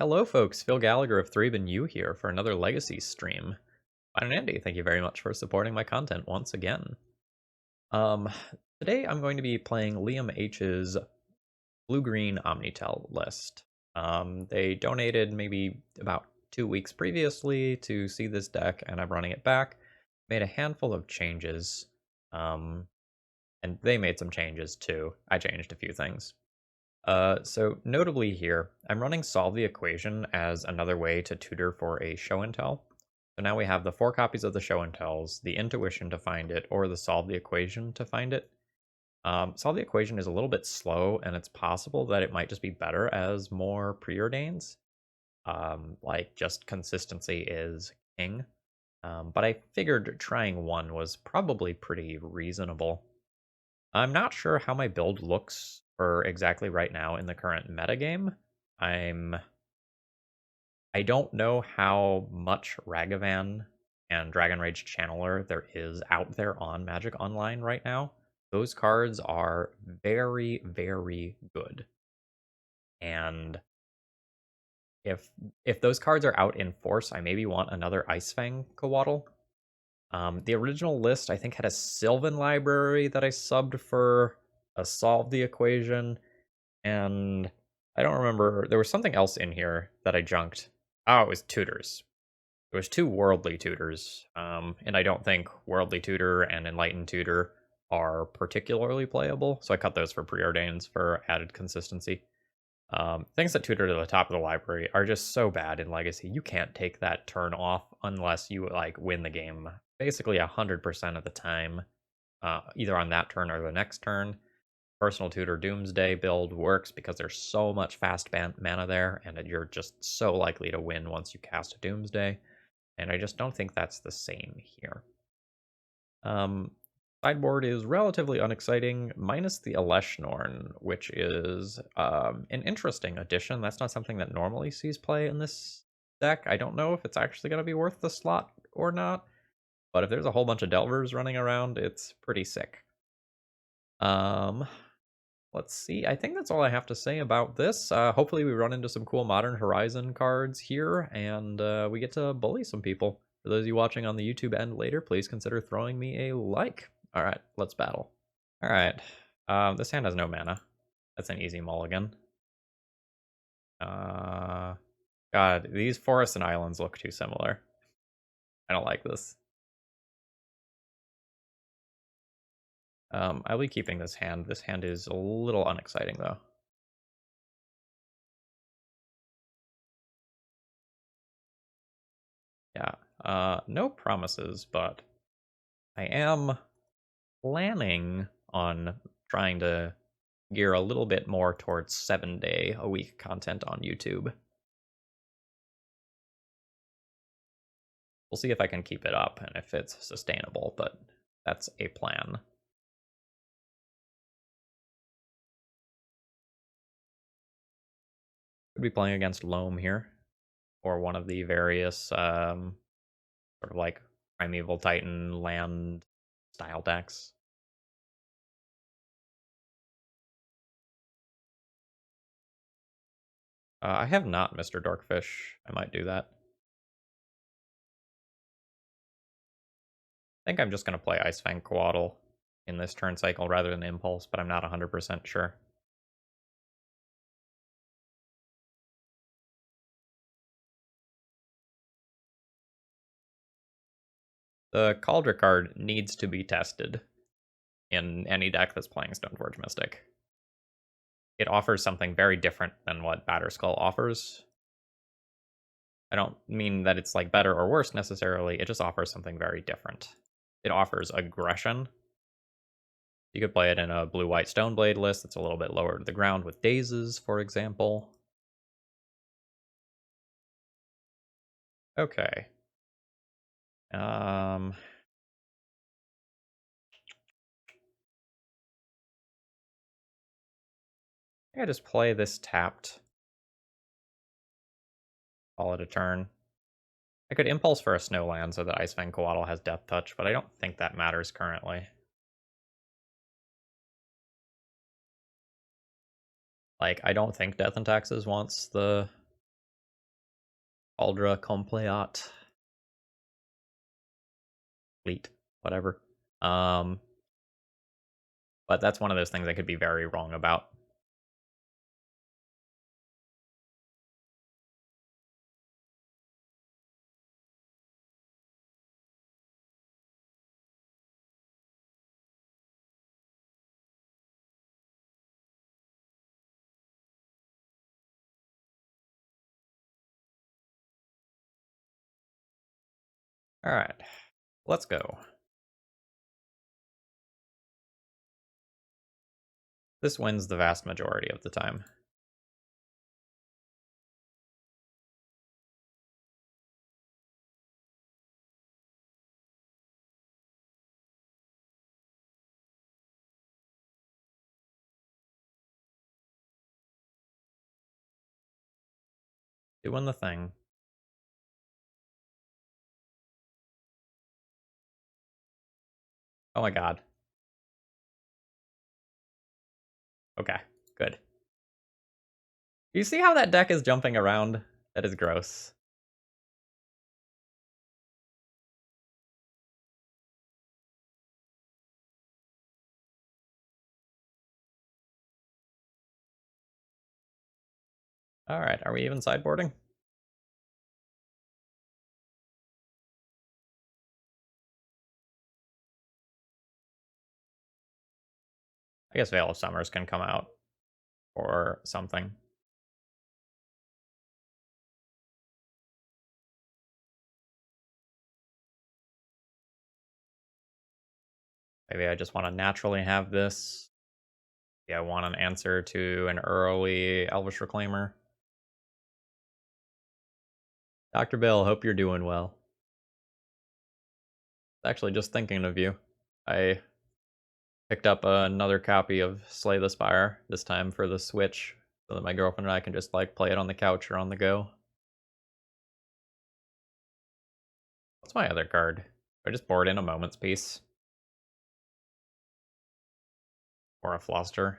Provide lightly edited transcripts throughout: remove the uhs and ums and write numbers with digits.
Hello folks, Phil Gallagher of ThrabenU here for another Legacy stream. Fine and Andy, thank you very much for supporting my content once again. Um, Today I'm going to be playing Liam H's Blue-Green Omnitel list. They donated maybe about 2 weeks previously to see this deck, and I'm running it back. Made a handful of changes, and they made some changes too. I changed a few things. So notably here, I'm running Solve the Equation as another way to tutor for a show and tell. So now we have the 4 copies of the show and tells, the intuition to find it, or the Solve the Equation to find it. Solve the Equation is a little bit slow, and it's possible that it might just be better as more preordains. Like just consistency is king. But I figured trying one was probably pretty reasonable. I'm not sure how my build looks for exactly right now in the current metagame. I don't know how much Ragavan and Dragon Rage Channeler there is out there on Magic Online right now. Those cards are very, very good. And if those cards are out in force, I maybe want another Icefang Coatl. The original list, I think, had a Sylvan library that I subbed for a Solve the Equation, and I don't remember. There was something else in here that I junked. Oh, it was Tutors. It was 2 Worldly Tutors, and I don't think Worldly Tutor and Enlightened Tutor are particularly playable, so I cut those for preordains for added consistency. Things that tutor to the top of the library are just so bad in Legacy. You can't take that turn off unless you like win the game basically 100% of the time, either on that turn or the next turn. Personal Tutor Doomsday build works because there's so much fast mana there, and you're just so likely to win once you cast a Doomsday. And I just don't think that's the same here. Sideboard is relatively unexciting, minus the Eleshnorn, which is an interesting addition. That's not something that normally sees play in this deck. I don't know if it's actually going to be worth the slot or not, but if there's a whole bunch of Delvers running around, it's pretty sick. Let's see. I think that's all I have to say about this. Hopefully we run into some cool Modern Horizon cards here, and we get to bully some people. For those of you watching on the YouTube end later, please consider throwing me a like. All right, let's battle. All right. This hand has no mana. That's an easy mulligan. God, these forests and islands look too similar. I don't like this. I'll be keeping this hand. This hand is a little unexciting, though. Yeah, no promises, but I am planning on trying to gear a little bit more towards 7-day-a-week content on YouTube. We'll see if I can keep it up and if it's sustainable, but that's a plan. Could be playing against Loam here, or one of the various sort of like Primeval Titan land style decks. I have not Mr. Dorkfish. I might do that. I think I'm just going to play Icefang Coatl in this turn cycle rather than Impulse, but I'm not 100% sure. The Cauldron card needs to be tested in any deck that's playing Stoneforge Mystic. It offers something very different than what Batterskull offers. I don't mean that it's like better or worse necessarily, it just offers something very different. It offers aggression. You could play it in a blue-white Stoneblade list that's a little bit lower to the ground with Dazes, for example. Okay. I just play this tapped. Call it a turn. I could Impulse for a Snowland so that Icefang Coatl has Death Touch, but I don't think that matters currently. Like, I don't think Death and Taxes wants the Aldra Compleat. Fleet, whatever. But that's one of those things I could be very wrong about. Alright, let's go. This wins the vast majority of the time. Doing the thing. Oh my god. Okay, good. You see how that deck is jumping around? That is gross. Alright, are we even sideboarding? I guess Veil of Summers can come out. Or something. Maybe I just want to naturally have this. Maybe I want an answer to an early Elvish Reclaimer. Dr. Bill, hope you're doing well. Actually, just thinking of you. I picked up another copy of Slay the Spire, this time for the Switch, so that my girlfriend and I can just, like, play it on the couch or on the go. What's my other card? I just board in a Moment's Peace. Or a Floster.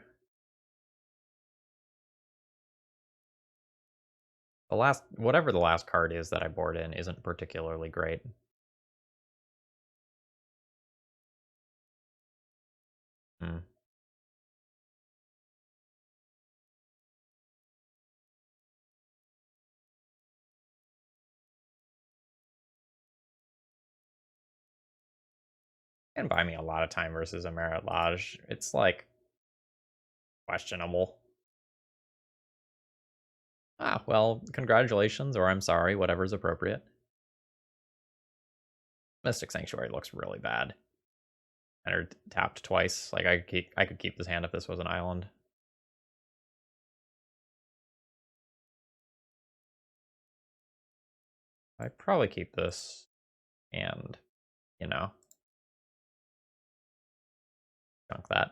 Whatever the last card is that I board in isn't particularly great. Hmm. Can buy me a lot of time versus a Merit Lodge. It's, like, questionable. Ah, well, congratulations, or I'm sorry, whatever's appropriate. Mystic Sanctuary looks really bad. Entered tapped twice. Like, I could keep this hand if this was an island. I'd probably keep this and, you know, junk that.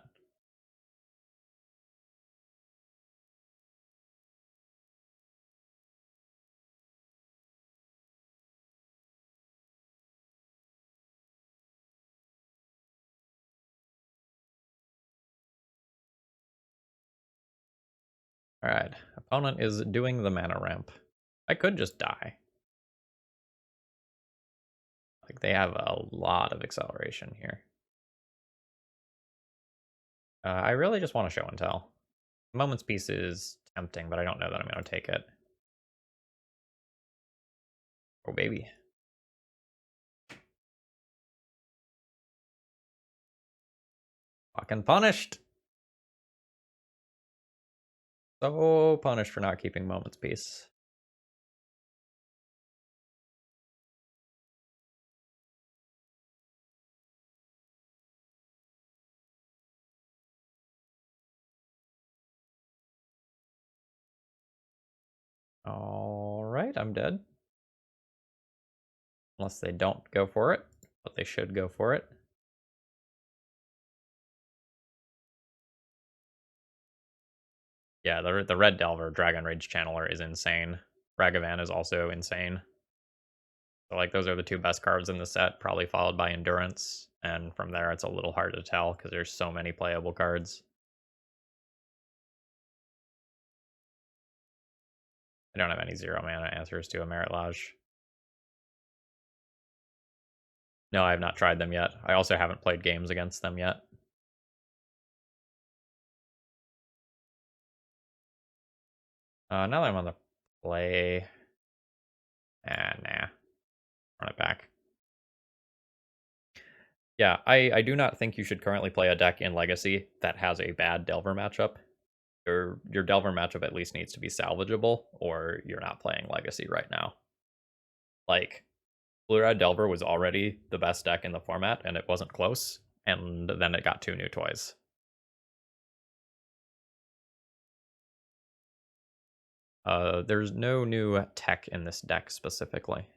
Alright, opponent is doing the mana ramp. I could just die. Like, they have a lot of acceleration here. I really just want to show and tell. Moment's Peace is tempting, but I don't know that I'm going to take it. Oh, baby. Fucking punished! So punished for not keeping Moment's Peace. Alright, I'm dead. Unless they don't go for it, but they should go for it. Yeah, the Red Delver Dragon Rage Channeler is insane. Ragavan is also insane. So, like, those are the two best cards in the set, probably followed by Endurance. And from there, it's a little hard to tell because there's so many playable cards. don't have any 0-mana answers to a Merit Lodge. No, I have not tried them yet. I also haven't played games against them yet. Now that I'm on the play... nah. Run it back. Yeah, I do not think you should currently play a deck in Legacy that has a bad Delver matchup. Your Delver matchup at least needs to be salvageable, or you're not playing Legacy right now. Like, Blue-Red Delver was already the best deck in the format, and it wasn't close, and then it got 2 new toys. There's no new tech in this deck specifically.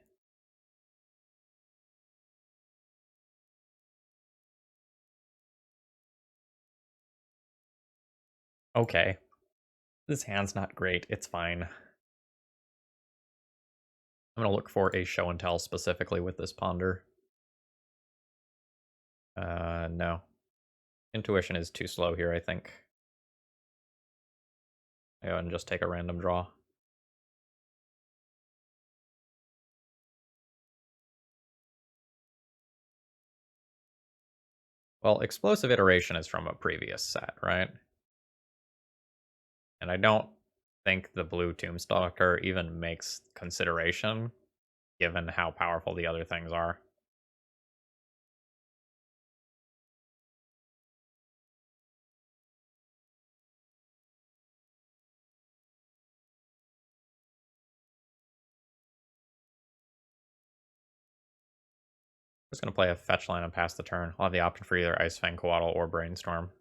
Okay. This hand's not great. It's fine. I'm going to look for a show and tell specifically with this ponder. No. Intuition is too slow here, I think. I'll go ahead and just take a random draw. Well, Explosive Iteration is from a previous set, right? And I don't think the blue Tombstalker even makes consideration, given how powerful the other things are. I'm just going to play a fetch line and pass the turn. I'll have the option for either Ice Fang, Coatl, or Brainstorm.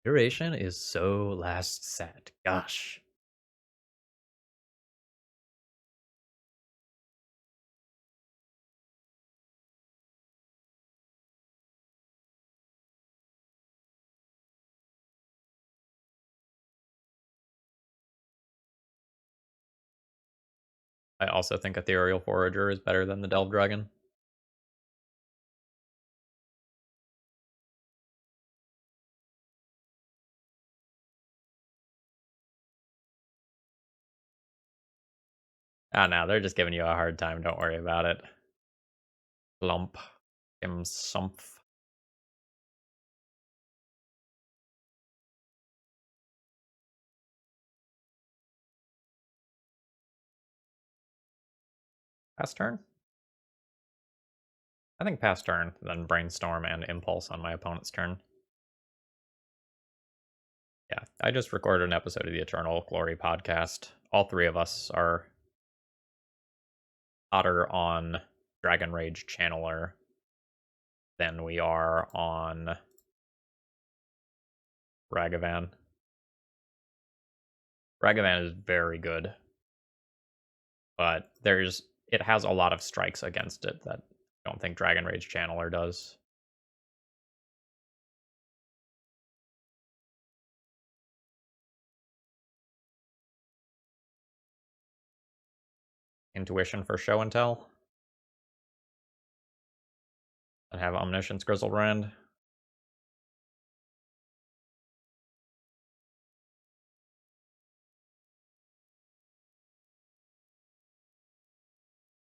Duration is so last set. Gosh. I also think Ethereal Forager is better than the Delve Dragon. Ah, no, they're just giving you a hard time. Don't worry about it. Lump. Im Sumpf. Pass turn? I think pass turn, then Brainstorm and Impulse on my opponent's turn. Yeah, I just recorded an episode of the Eternal Glory podcast. All 3 of us are hotter on Dragon Rage Channeler than we are on Ragavan. Ragavan is very good, but it has a lot of strikes against it that I don't think Dragon Rage Channeler does. Intuition for show and tell. And have Omniscience Grizzlebrand.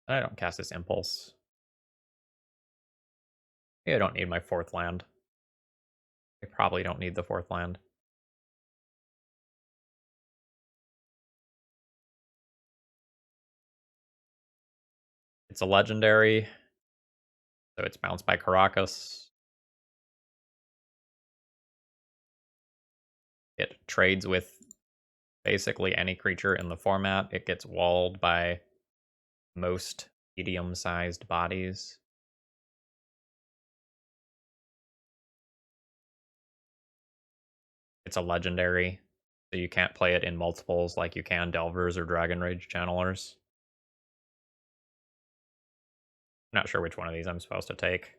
I don't cast this Impulse. Maybe I don't need my 4th land. I probably don't need the 4th land. It's a legendary, so it's bounced by Caracas. It trades with basically any creature in the format. It gets walled by most medium-sized bodies. It's a legendary, so you can't play it in multiples like you can Delvers or Dragon Rage Channelers. I'm not sure which one of these I'm supposed to take.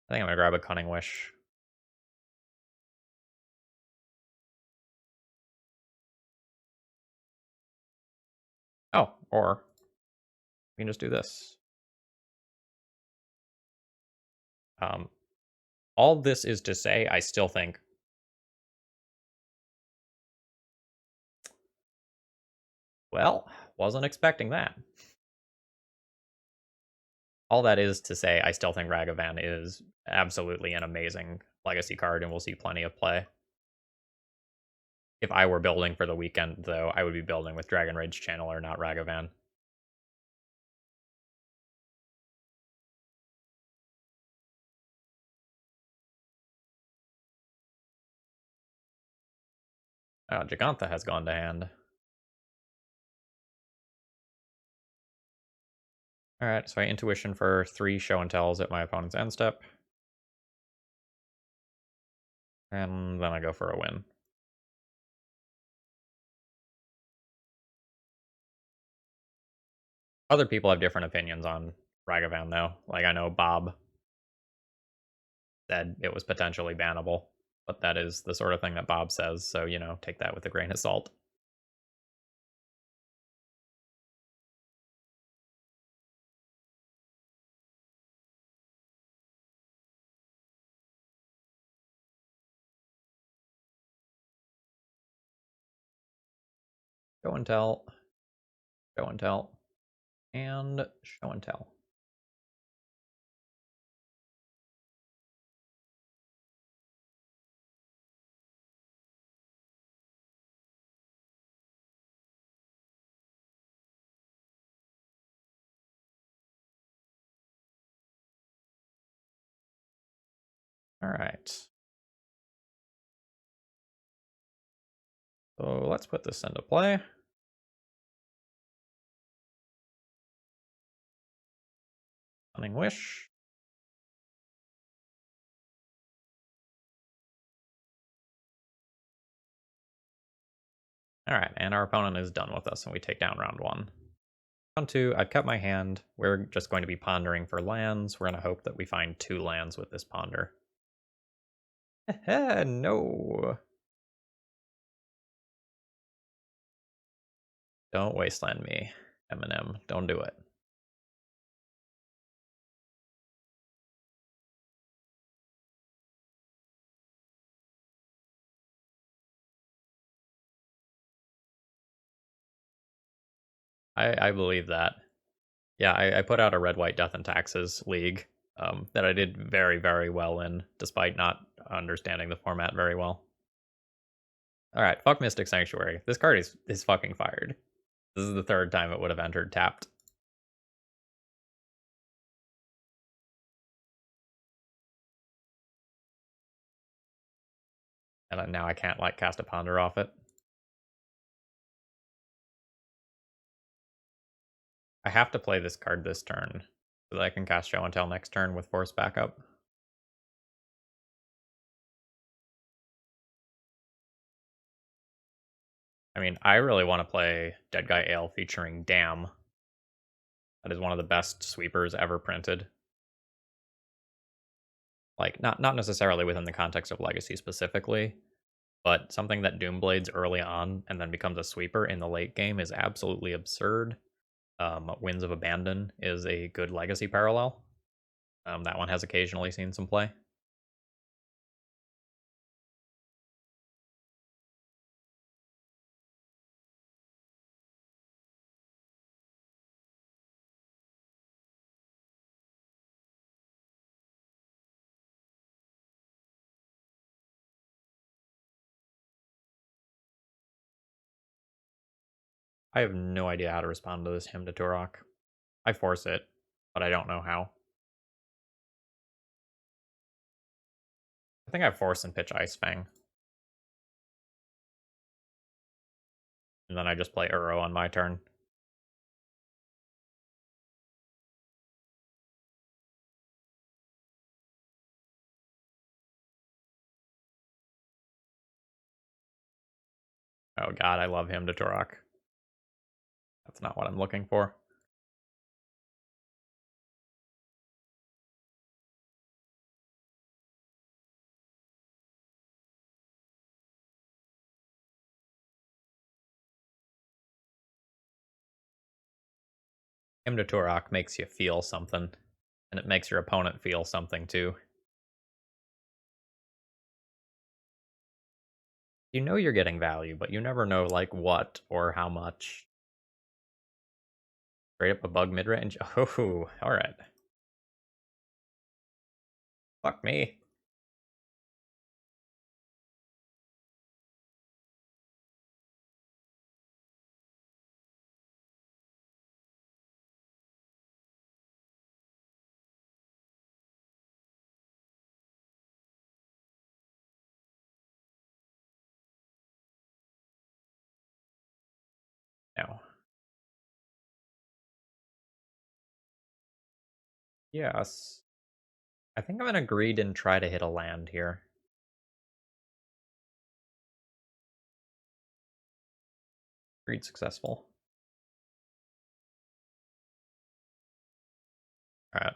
I think I'm gonna grab a Cunning Wish. Oh, or we can just do this. All this is to say, I still think Well, wasn't expecting that. All that is to say, I still think Ragavan is absolutely an amazing legacy card, and we'll see plenty of play. If I were building for the weekend, though, I would be building with Dragon Rage Channeler, not Ragavan. Gigantha has gone to hand. Alright, so I intuition for 3 show and tells at my opponent's end step. And then I go for a win. Other people have different opinions on Ragavan, though. Like, I know Bob said it was potentially bannable, but that is the sort of thing that Bob says, so, you know, take that with a grain of salt. Show and tell, show and tell, and show and tell. Alright. So let's put this into play. Stunning Wish. Alright, and our opponent is done with us, and we take down round 1. Round 2, I've cut my hand. We're just going to be pondering for lands. We're going to hope that we find 2 lands with this ponder. No. Don't wasteland me, Eminem. Don't do it. I believe that. Yeah, I put out a Red, White, Death, and Taxes league that I did very, very well in, despite not understanding the format very well. Alright, fuck Mystic Sanctuary. This card is fucking fired. This is the 3rd time it would have entered tapped. And now I can't, like, cast a Ponder off it. I have to play this card this turn, so that I can cast Show and Tell next turn with Force backup. I mean, I really want to play Dead Guy Ale featuring Damn. That is one of the best sweepers ever printed. Like, not necessarily within the context of Legacy specifically, but something that Doomblades early on and then becomes a sweeper in the late game is absolutely absurd. Winds of Abandon is a good Legacy parallel. That one has occasionally seen some play. I have no idea how to respond to this Hymn to Turok. I force it, but I don't know how. I think I force and pitch Ice Fang. And then I just play Uro on my turn. Oh god, I love Hymn to Turok. That's not what I'm looking for. Hymn to Turok makes you feel something, and it makes your opponent feel something too. You know you're getting value, but you never know, like, what or how much. Straight up a bug mid-range. Oh, alright. Fuck me. No. Yes. I think I'm gonna greed and try to hit a land here. Greed successful. Alright.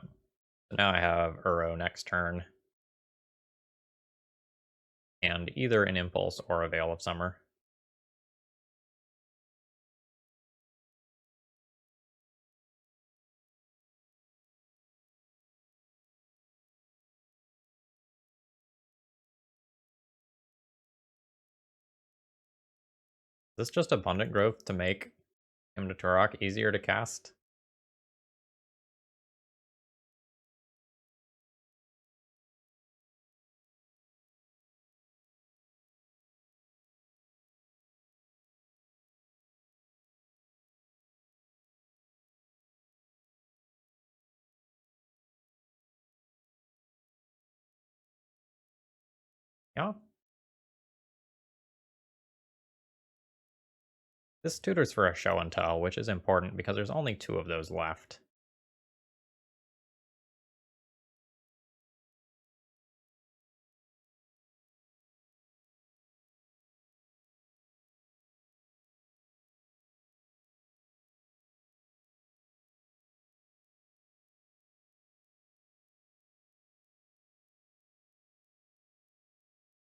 So now I have Uro next turn. And either an Impulse or a Veil of Summer. Is this just Abundant Growth to make him to Turok easier to cast? Yeah. This tutors for a show and tell, which is important because there's only 2 of those left.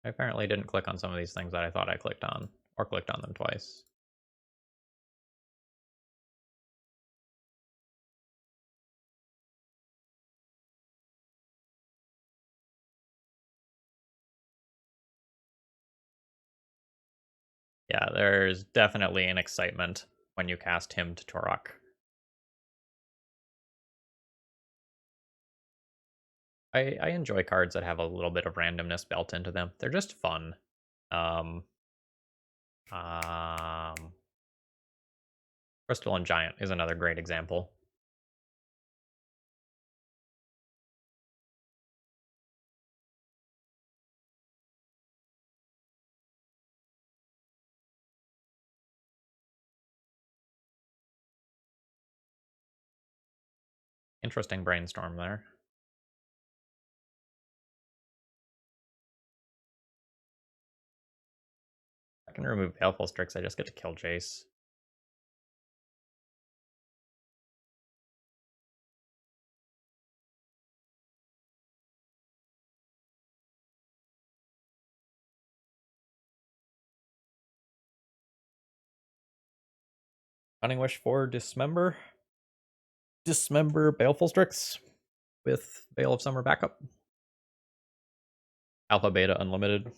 I apparently didn't click on some of these things that I thought I clicked on, or clicked on them twice. Yeah, there's definitely an excitement when you cast him to Turok. I enjoy cards that have a little bit of randomness built into them. They're just fun. Um, um, Crystal and Giant is another great example. Interesting brainstorm there. I can remove Baleful Strix, I just get to kill Jace. Cunning Wish for Dismember. Dismember Baleful Strix with Veil of Summer backup. Alpha Beta Unlimited.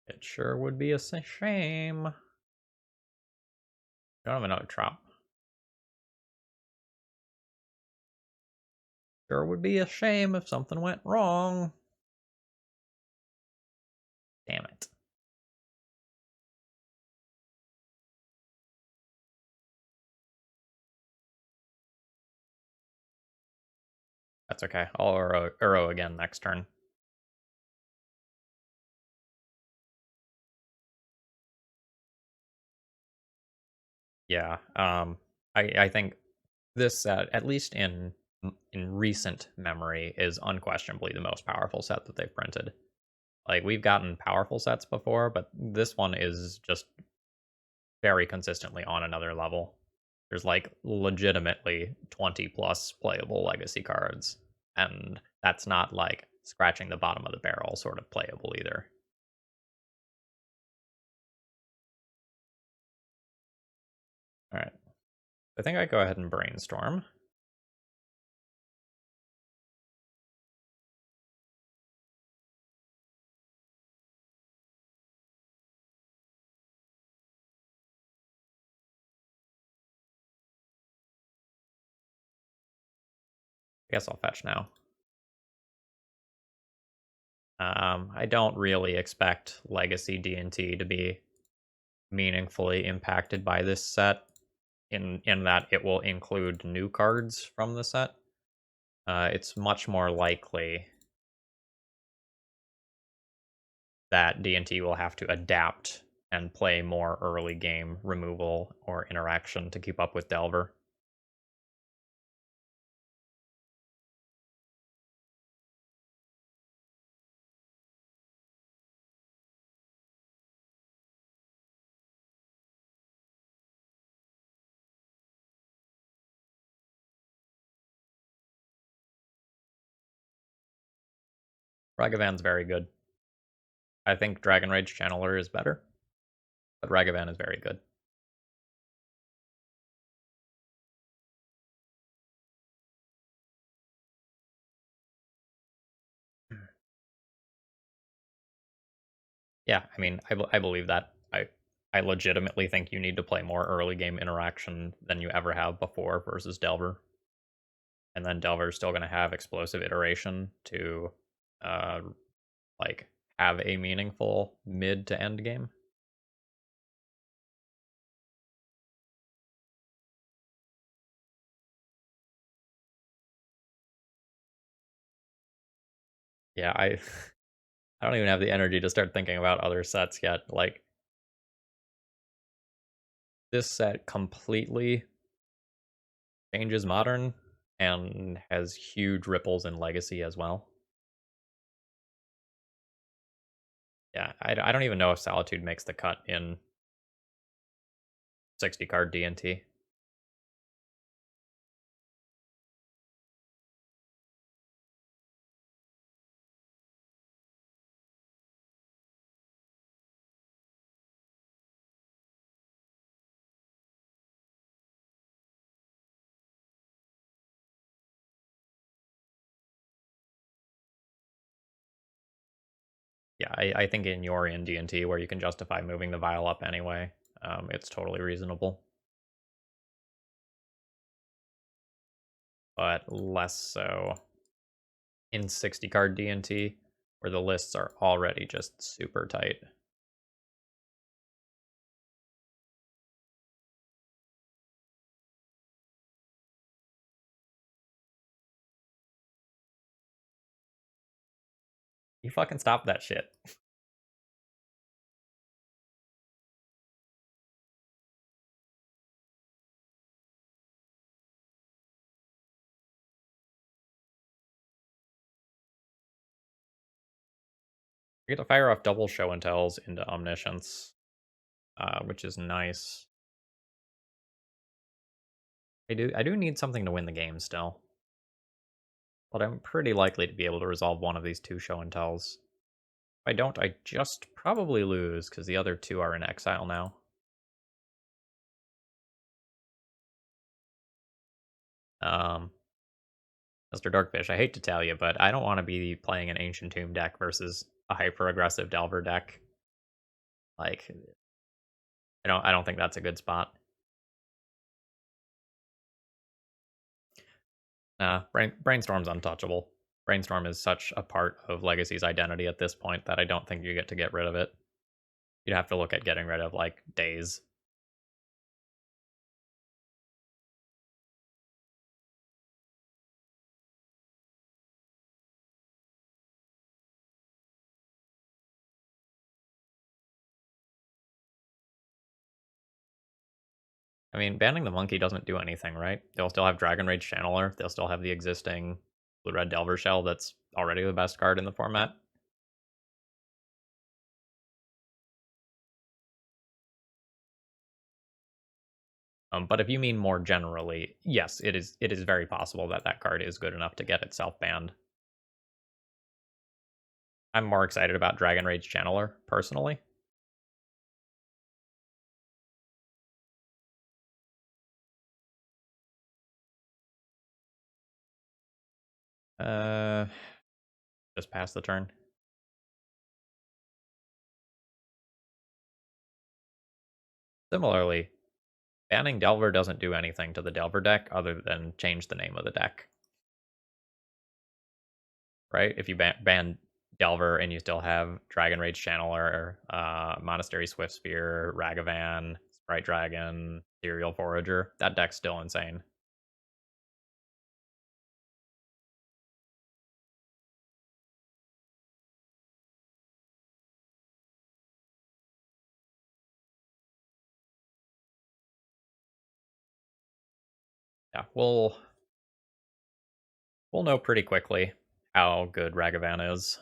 It sure would be a shame. Don't have another trap. Sure would be a shame if something went wrong. Damn it. That's okay. I'll Uro again next turn. Yeah. I think this at least in in recent memory, is unquestionably the most powerful set that they've printed. Like, we've gotten powerful sets before, but this one is just very consistently on another level. There's like legitimately 20 plus playable legacy cards, and that's not like scratching the bottom of the barrel sort of playable either. All right, I think I go ahead and brainstorm. I guess I'll fetch now. I don't really expect Legacy D&T to be meaningfully impacted by this set, in that it will include new cards from the set. It's much more likely that D&T will have to adapt and play more early game removal or interaction to keep up with Delver. Ragavan's very good. I think Dragon Rage Channeler is better, but Ragavan is very good. Yeah, I mean, I believe that. I legitimately think you need to play more early game interaction than you ever have before versus Delver. And then Delver's still going to have explosive iteration to uh, like have a meaningful mid to end game. Yeah, I don't even have the energy to start thinking about other sets yet. Like, this set completely changes Modern and has huge ripples in Legacy as well. Yeah, I don't even know if Solitude makes the cut in 60 card D&T. Yeah, I think in your in D&T where you can justify moving the vial up anyway, it's totally reasonable. But less so in 60 card D&T where the lists are already just super tight. You fucking stop that shit. You get to fire off double show and tells into omniscience, which is nice. I do need something to win the game still. But I'm pretty likely to be able to resolve one of these two show and tells. If I don't, I just probably lose, because the other two are in exile now. Mr. Darkfish, I hate to tell you, but I don't want to be playing an Ancient Tomb deck versus a hyper-aggressive Delver deck. Like, I don't think that's a good spot. Brainstorm's untouchable. Brainstorm is such a part of Legacy's identity at this point that I don't think you get rid of it. You'd have to look at getting rid of, like, Daze. I mean, banning the monkey doesn't do anything, right? They'll still have Dragon Rage Channeler. They'll still have the existing Blue-Red Delver Shell that's already the best card in the format. But if you mean more generally, yes, it is very possible that that card is good enough to get itself banned. I'm more excited about Dragon Rage Channeler, personally. Uh, just pass the turn. Similarly, banning Delver doesn't do anything to the Delver deck other than change the name of the deck. Right? If you ban Delver and you still have Dragon Rage Channeler, Monastery Swiftspear, Ragavan, Sprite Dragon, Serial Forager, that deck's still insane. Yeah, we'll know pretty quickly how good Ragavan is.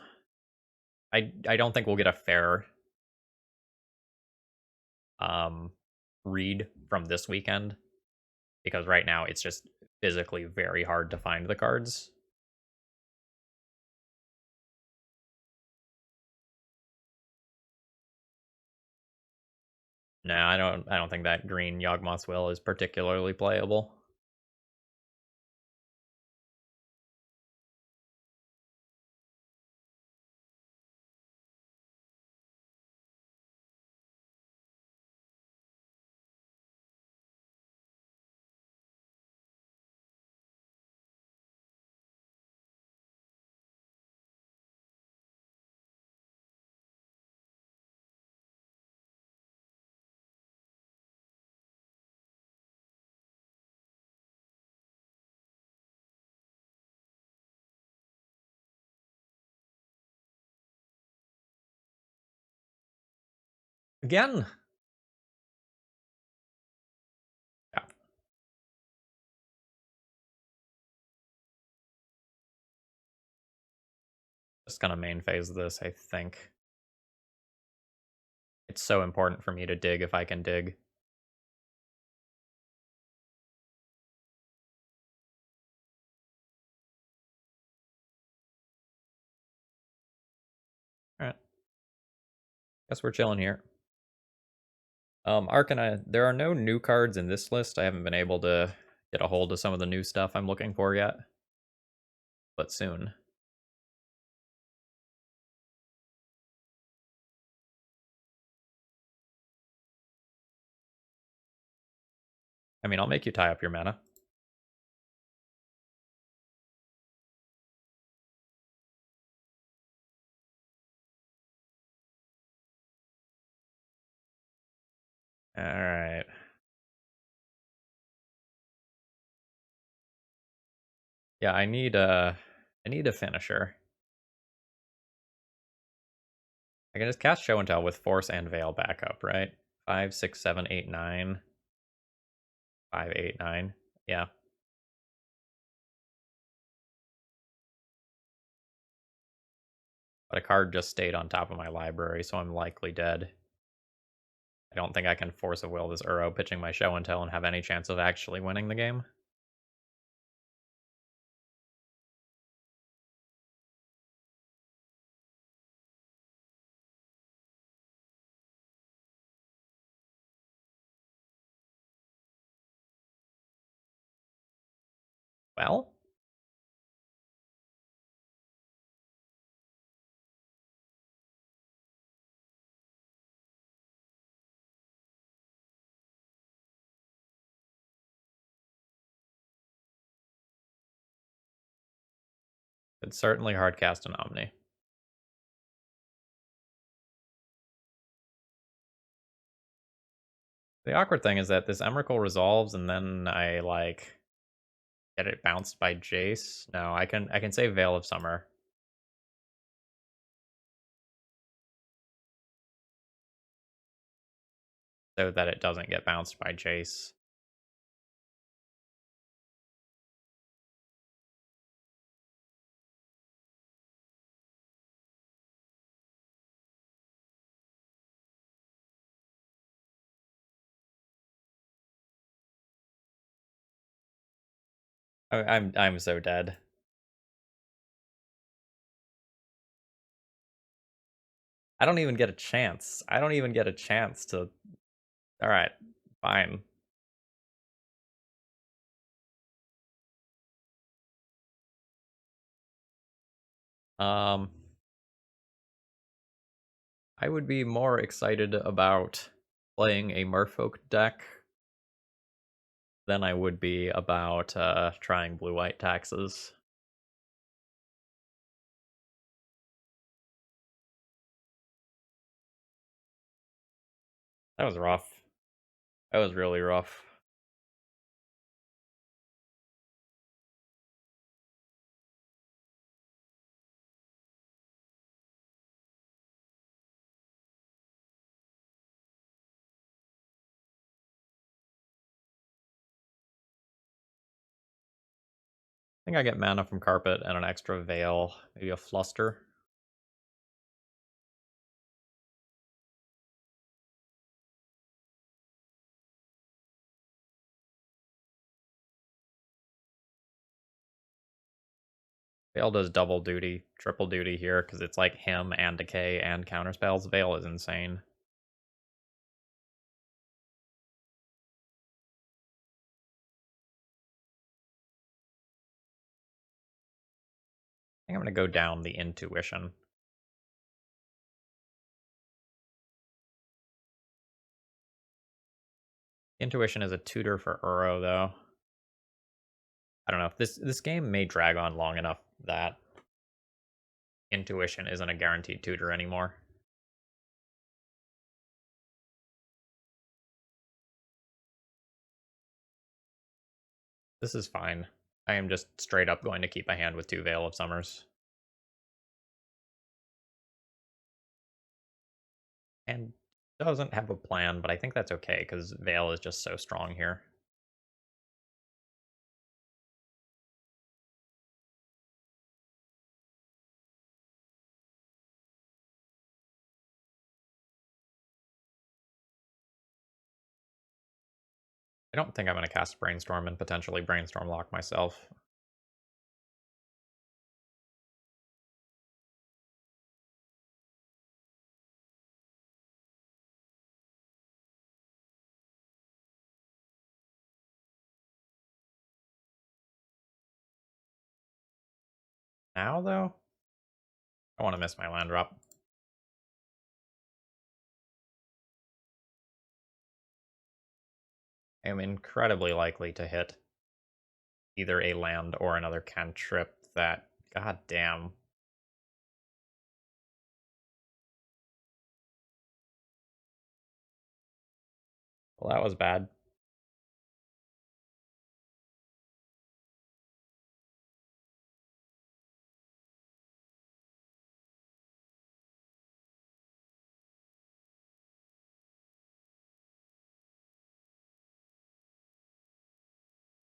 I don't think we'll get a fair read from this weekend, because right now it's just physically very hard to find the cards. No, I don't think that green Yawgmoth's Will is particularly playable. Again. Yeah. Just gonna main phase this, I think. It's so important for me to dig if I can dig. Alright. Guess we're chilling here. Arcana, there are no new cards in this list. I haven't been able to get a hold of some of the new stuff I'm looking for yet. But soon. I mean, I'll make you tie up your mana. Alright. Yeah, I need a finisher. I can just cast Show and Tell with Force and Veil backup, right? 5, 6, 7, 8, 9. 5, 8, 9. Yeah. But a card just stayed on top of my library, so I'm likely dead. I don't think I can Force of Will this Uro pitching my Show and Tell and have any chance of actually winning the game. Well, it's certainly hard cast an Omni. The awkward thing is that this Emrakul resolves and then I like get it bounced by Jace. No, I can say Veil of Summer. So that it doesn't get bounced by Jace. I'm so dead. I don't even get a chance. I don't even get a chance to. All right, fine. Um, I would be more excited about playing a Merfolk deck than I would be about trying blue-white taxes. That was rough. That was really rough. I think I get mana from Carpet and an extra Veil, maybe a Fluster. Veil does double duty, triple duty here, because it's like him and Decay and counterspells. Veil is insane. I think I'm going to go down the Intuition. Intuition is a tutor for Uro, though. I don't know. This game may drag on long enough that Intuition isn't a guaranteed tutor anymore. This is fine. I am just straight up going to keep a hand with 2 Veil of Summers. And doesn't have a plan, but I think that's okay, because Veil is just so strong here. I don't think I'm going to cast Brainstorm and potentially Brainstorm lock myself. Now, though, I want to miss my land drop. I am incredibly likely to hit either a land or another cantrip that, god damn. Well, that was bad.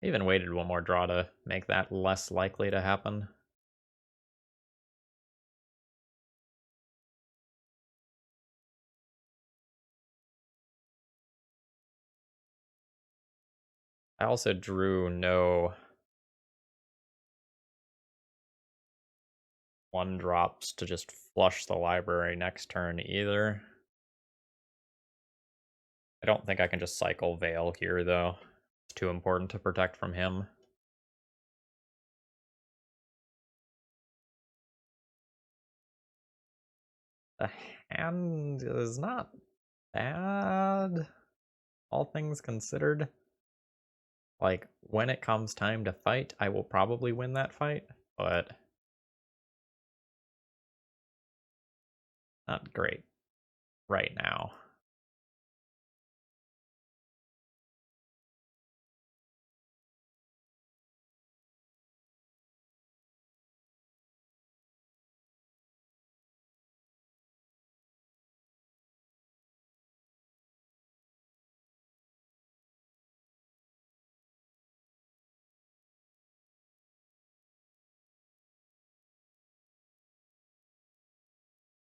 I even waited one more draw to make that less likely to happen. I also drew no 1-drops to just flush the library next turn either. I don't think I can just cycle Veil here, though. It's too important to protect from him. The hand is not bad, all things considered. Like, when it comes time to fight, I will probably win that fight, but not great right now.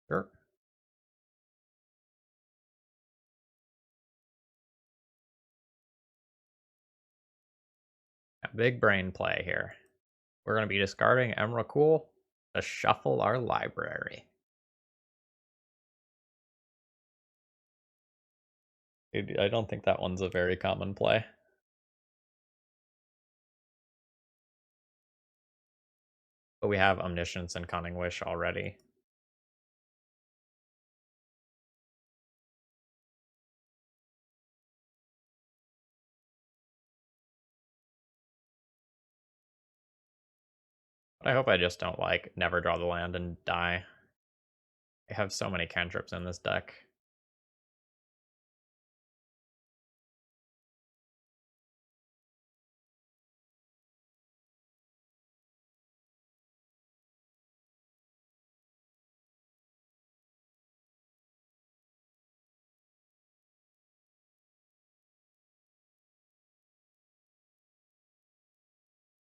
Sure. big brain play here. We're going to be discarding Emrakul to shuffle our library. Dude, I don't think that one's a very common play. But we have Omniscience and Cunning Wish already. But I hope I just don't, like, never draw the land and die. I have so many cantrips in this deck.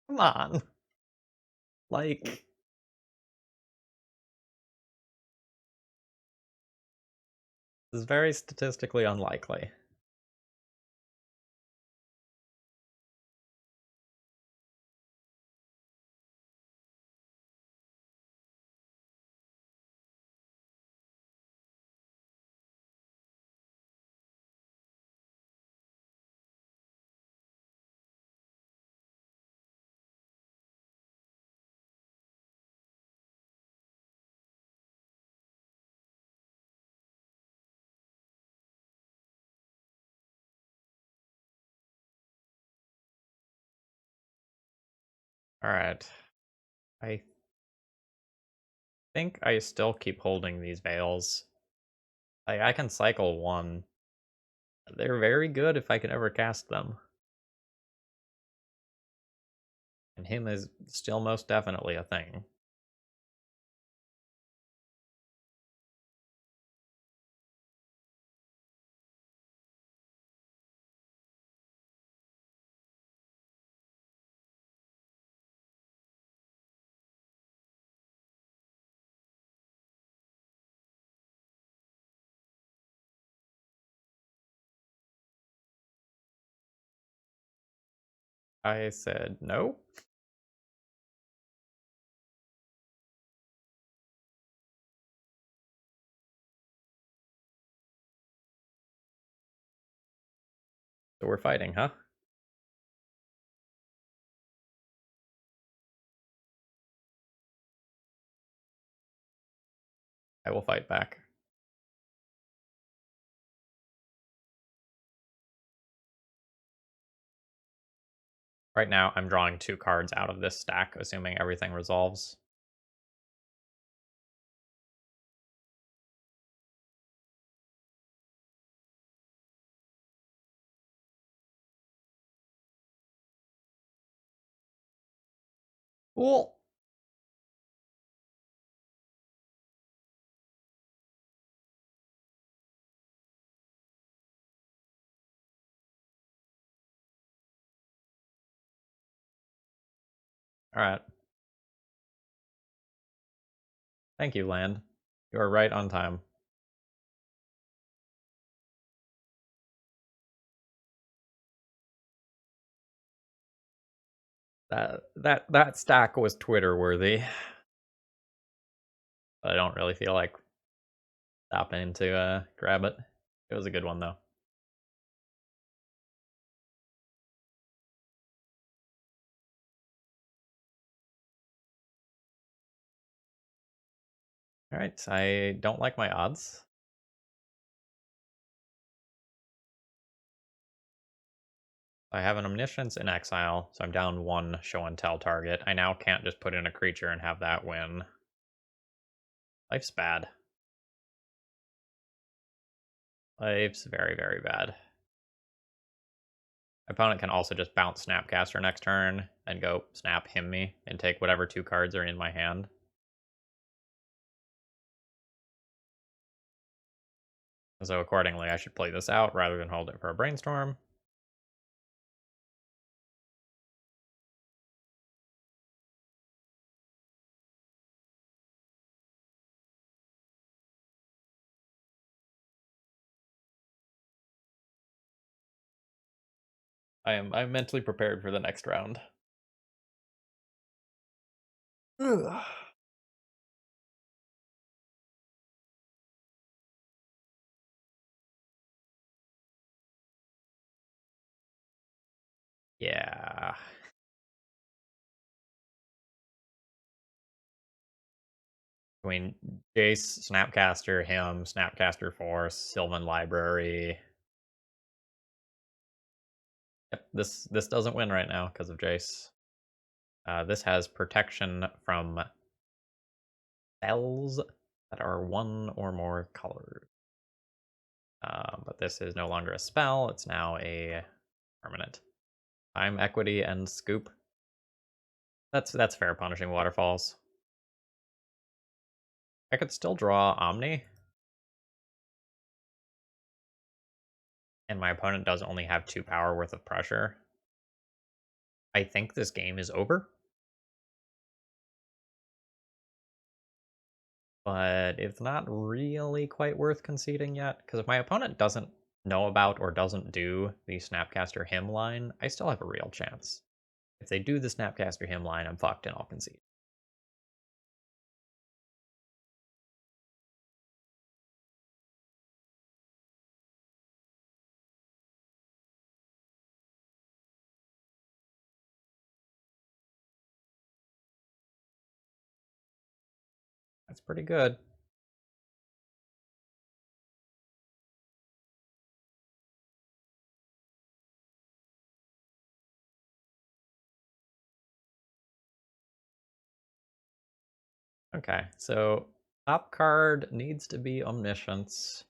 Come on. Like, this is very statistically unlikely. Alright. I think I still keep holding these Veils. Like, I can cycle one. They're very good if I can ever cast them. And him is still most definitely a thing. I said no. So we're fighting, huh? I will fight back. Right now, I'm drawing 2 cards out of this stack, assuming everything resolves. Cool. Alright. Thank you, land. You are right on time. That stack was Twitter worthy. But I don't really feel like stopping to grab it. It was a good one though. Alright, I don't like my odds. I have an Omniscience in exile, so I'm down 1 show and tell target. I now can't just put in a creature and have that win. Life's bad. Life's very, very bad. My opponent can also just bounce Snapcaster next turn and go snap him me and take whatever 2 cards are in my hand. So accordingly, I should play this out rather than hold it for a brainstorm. I'm mentally prepared for the next round. Ugh. Yeah. Between Jace, Snapcaster, him, Snapcaster Force, Sylvan Library. Yep, this doesn't win right now because of Jace. This has protection from spells that are one or more colors. But this is no longer a spell, it's now a permanent. Time, equity, and scoop. That's fair, punishing waterfalls. I could still draw Omni, and my opponent does only have 2 power worth of pressure. I think this game is over. But it's not really quite worth conceding yet, because if my opponent doesn't know about or doesn't do the Snapcaster Him line, I still have a real chance. If they do the Snapcaster Him line, I'm fucked and I'll concede. That's pretty good. Okay, so top card needs to be Omniscience,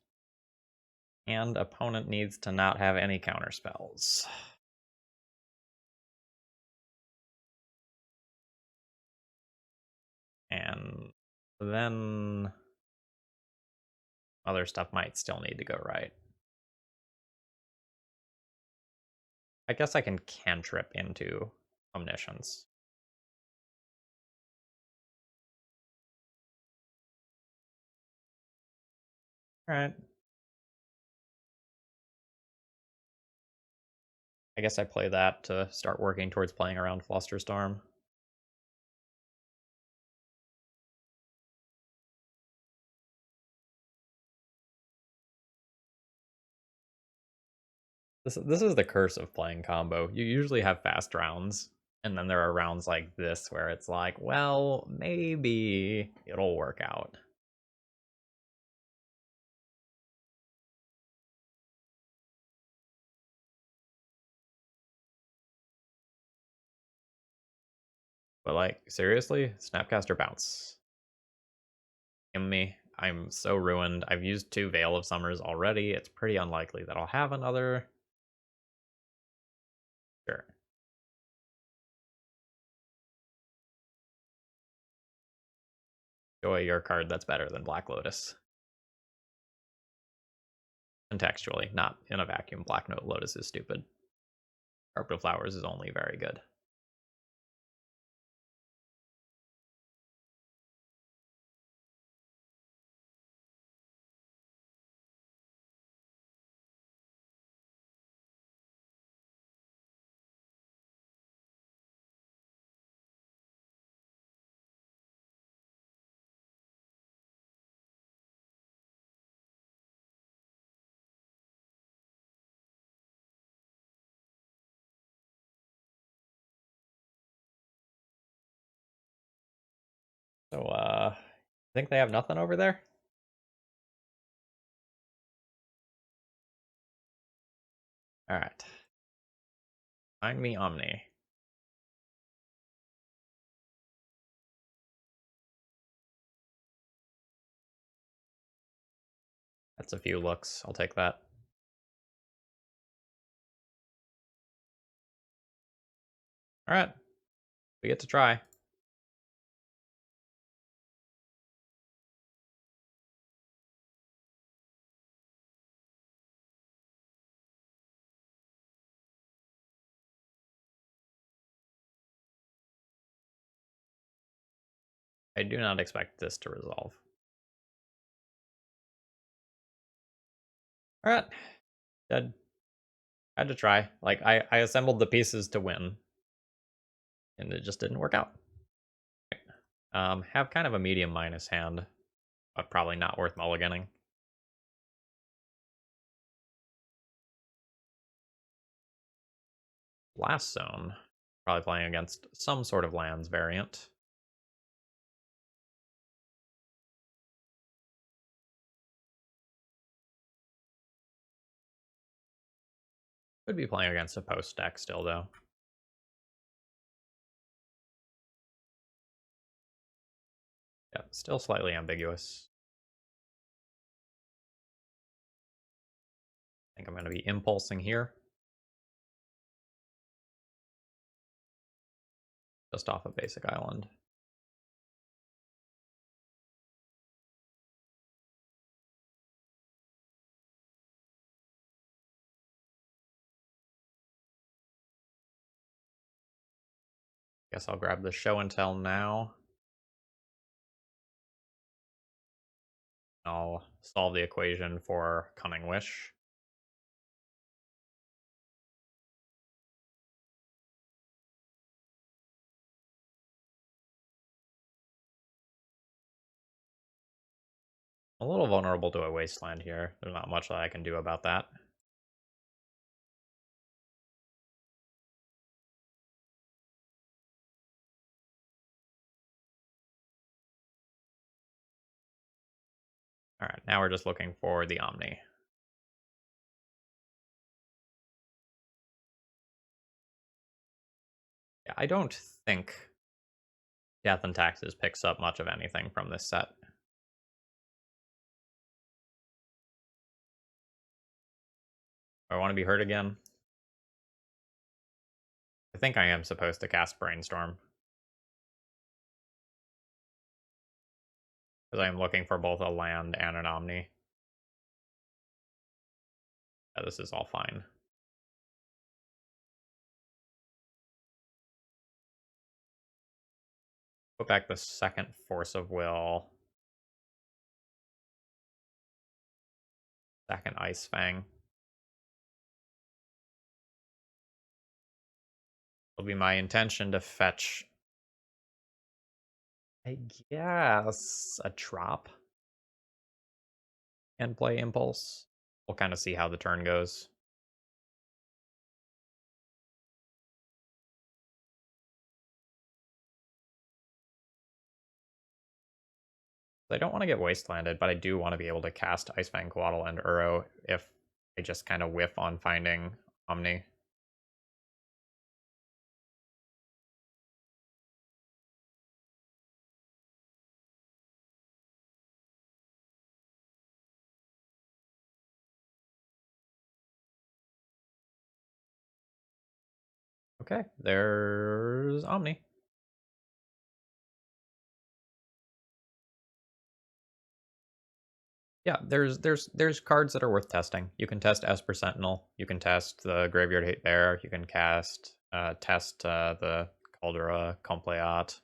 and opponent needs to not have any counter spells. And then other stuff might still need to go right. I guess I can cantrip into Omniscience. Alright. I guess I play that to start working towards playing around Flusterstorm. This is the curse of playing combo. You usually have fast rounds, and then there are rounds like this where it's like, well, maybe it'll work out. But like, seriously? Snapcaster bounce. Give me. I'm so ruined. I've used 2 Veil of Summers already. It's pretty unlikely that I'll have another. Sure. Joy, your card that's better than Black Lotus. Contextually, not in a vacuum. Black Note Lotus is stupid. Carpet of Flowers is only very good. So, I think they have nothing over there? Alright. Find me Omni. That's a few looks. I'll take that. Alright. We get to try. I do not expect this to resolve. Alright. Dead. I had to try. Like, I assembled the pieces to win, and it just didn't work out. Have kind of a medium minus hand, but probably not worth mulliganing. Last zone, probably playing against some sort of lands variant. Could be playing against a post deck still, though. Yeah, still slightly ambiguous. I think I'm going to be impulsing here. Just off a basic island. Guess I'll grab the show and tell now. I'll solve the equation for Cunning Wish. A little vulnerable to a wasteland here. There's not much that I can do about that. All right, now we're just looking for the Omni. Yeah, I don't think Death and Taxes picks up much of anything from this set. I want to be hurt again. I think I am supposed to cast Brainstorm, because I am looking for both a land and an Omni. Yeah, this is all fine. Put back the second Force of Will. Second Ice Fang. It'll be my intention to fetch, I guess, a Trop and play Impulse. We'll kind of see how the turn goes. I don't want to get wastelanded, but I do want to be able to cast Icefang, Coatl, and Uro if I just kind of whiff on finding Omni. Okay, there's Omni. Yeah, there's cards that are worth testing. You can test Esper Sentinel. You can test the Graveyard Hate Bear. You can test the Caldera Compleat.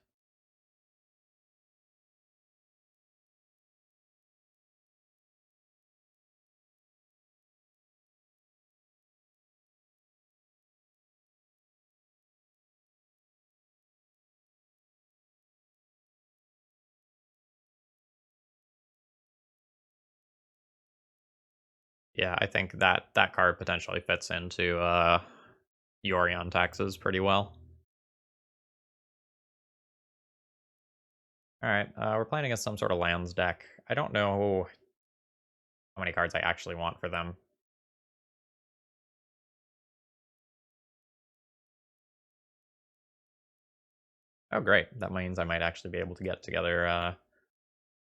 Yeah, I think that card potentially fits into Yorion taxes pretty well. All right, we're playing against some sort of lands deck. I don't know how many cards I actually want for them. Oh, great. That means I might actually be able to get together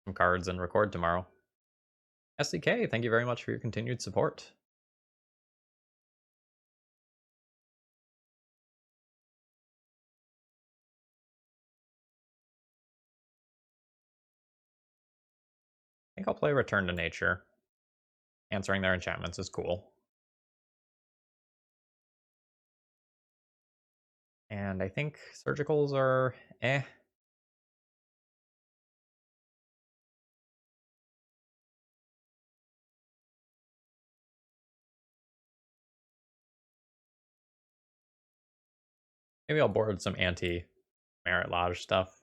some cards and record tomorrow. SDK, thank you very much for your continued support. I think I'll play Return to Nature. Answering their enchantments is cool. And I think Surgicals are eh. Maybe I'll board some anti-Merit Lodge stuff.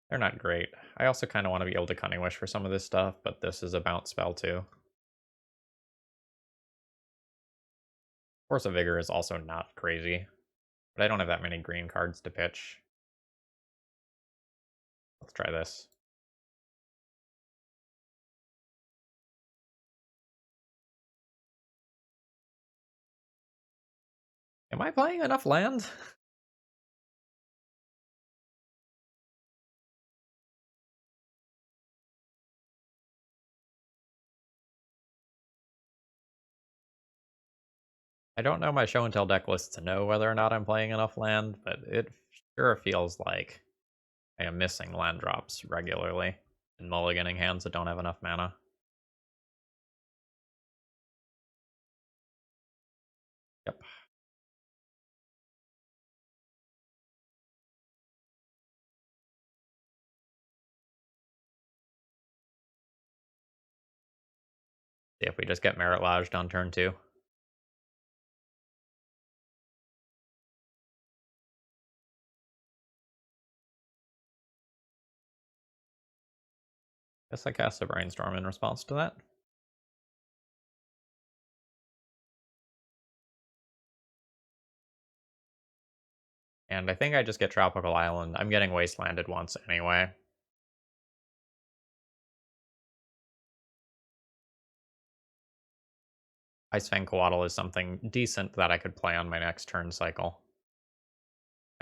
They're not great. I also kind of want to be able to Cunning Wish for some of this stuff, but this is a bounce spell too. Force of Vigor is also not crazy, but I don't have that many green cards to pitch. Let's try this. Am I playing enough land? I don't know my show and tell deck list to know whether or not I'm playing enough land, but it sure feels like I am missing land drops regularly in mulliganing hands that don't have enough mana. Yep. See if we just get Merit Lodged on turn 2. Guess I cast a Brainstorm in response to that. And I think I just get Tropical Island. I'm getting Wastelanded once anyway. Ice Fang Coatl is something decent that I could play on my next turn cycle.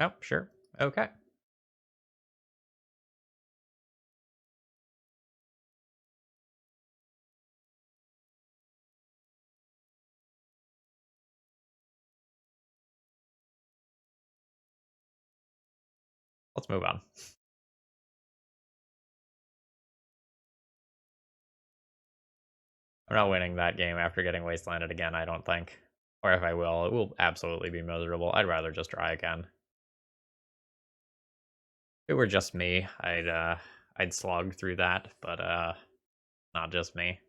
Oh, sure. Okay. Let's move on. I'm not winning that game after getting Wastelanded again, I don't think. Or if I will, it will absolutely be miserable. I'd rather just try again. If it were just me, I'd slog through that, but not just me.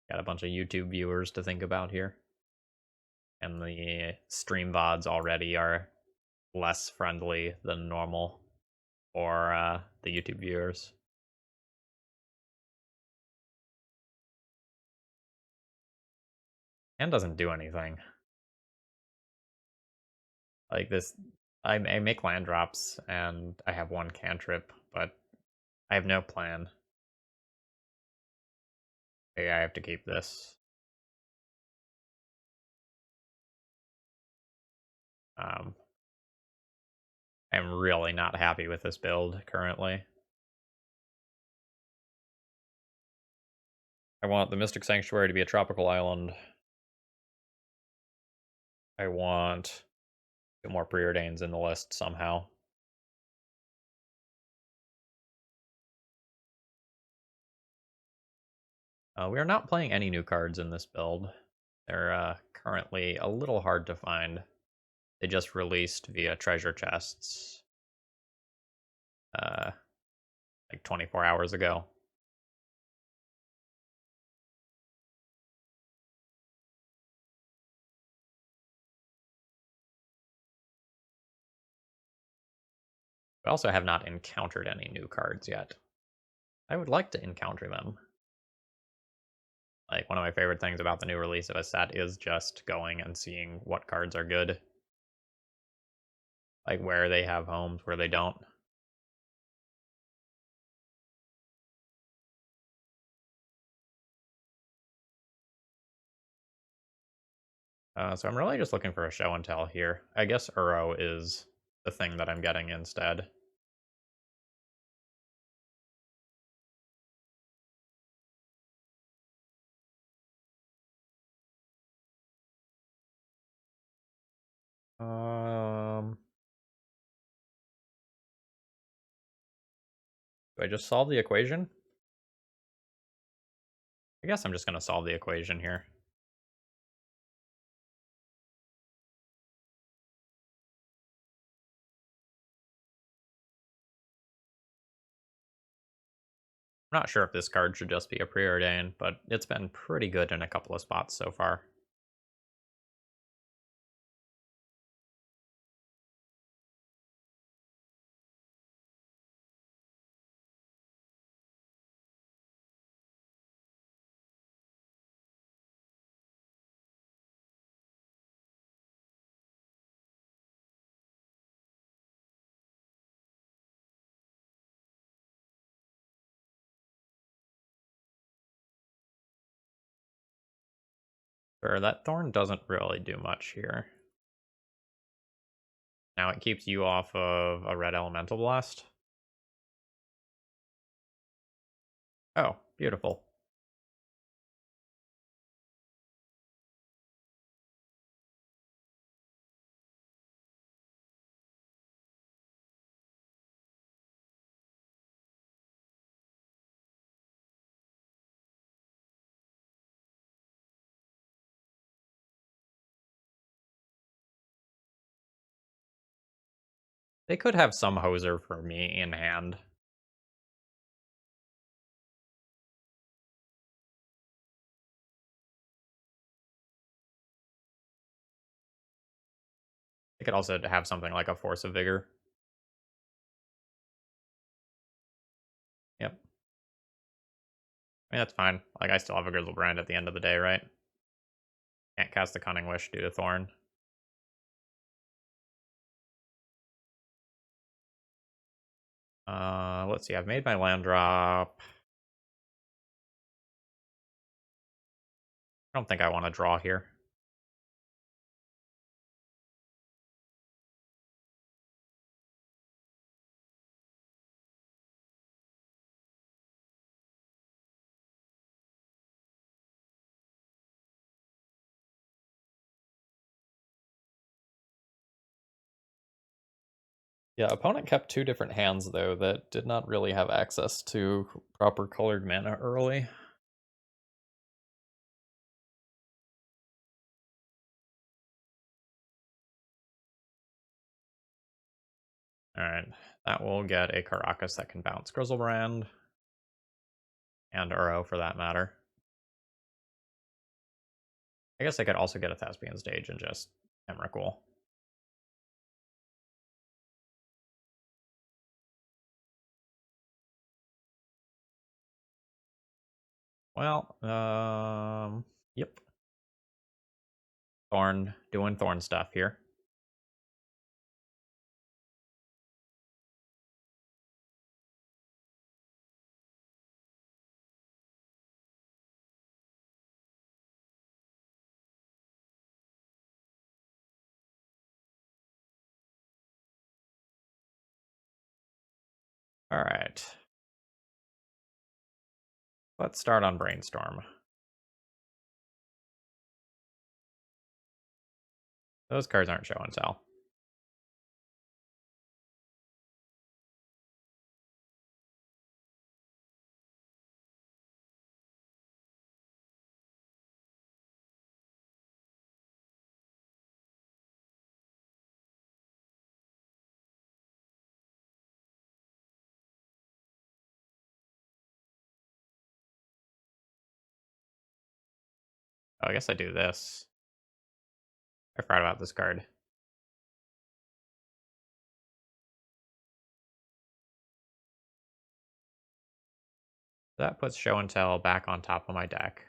Got a bunch of YouTube viewers to think about here. And the stream VODs already are less friendly than normal for the YouTube viewers. And doesn't do anything. Like this, I make land drops and I have one cantrip, but I have no plan. Okay, I have to keep this. I'm really not happy with this build currently. I want the Mystic Sanctuary to be a tropical island. I want more preordains in the list somehow. We are not playing any new cards in this build. They're currently a little hard to find. They just released via treasure chests like 24 hours ago. We also have not encountered any new cards yet. I would like to encounter them. Like, one of my favorite things about the new release of a set is just going and seeing what cards are good. Like, where they have homes, where they don't. So I'm really just looking for a show and tell here. I guess Uro is the thing that I'm getting instead. Do I just solve the equation? I guess I'm just going to solve the equation here. I'm not sure if this card should just be a preordain, but it's been pretty good in a couple of spots so far. Sure, that thorn doesn't really do much here. Now it keeps you off of a red elemental blast. Oh, beautiful. They could have some hoser for me in hand. They could also have something like a Force of Vigor. Yep. I mean, that's fine. Like, I still have a Grizzlebrand at the end of the day, right? Can't cast the Cunning Wish due to Thorn. Let's see. I've made my land drop. I don't think I want to draw here. Yeah, opponent kept two different hands, though, that did not really have access to proper colored mana early. Alright, that will get a Caracas that can bounce Grizzlebrand. And Uro, for that matter. I guess I could also get a Thespian Stage and just Emrakul. Well, yep. Thorn, doing Thorn stuff here. Alright. Let's start on Brainstorm. Those cards aren't show and tell. Oh, I guess I do this. I forgot about this card. That puts show and tell back on top of my deck.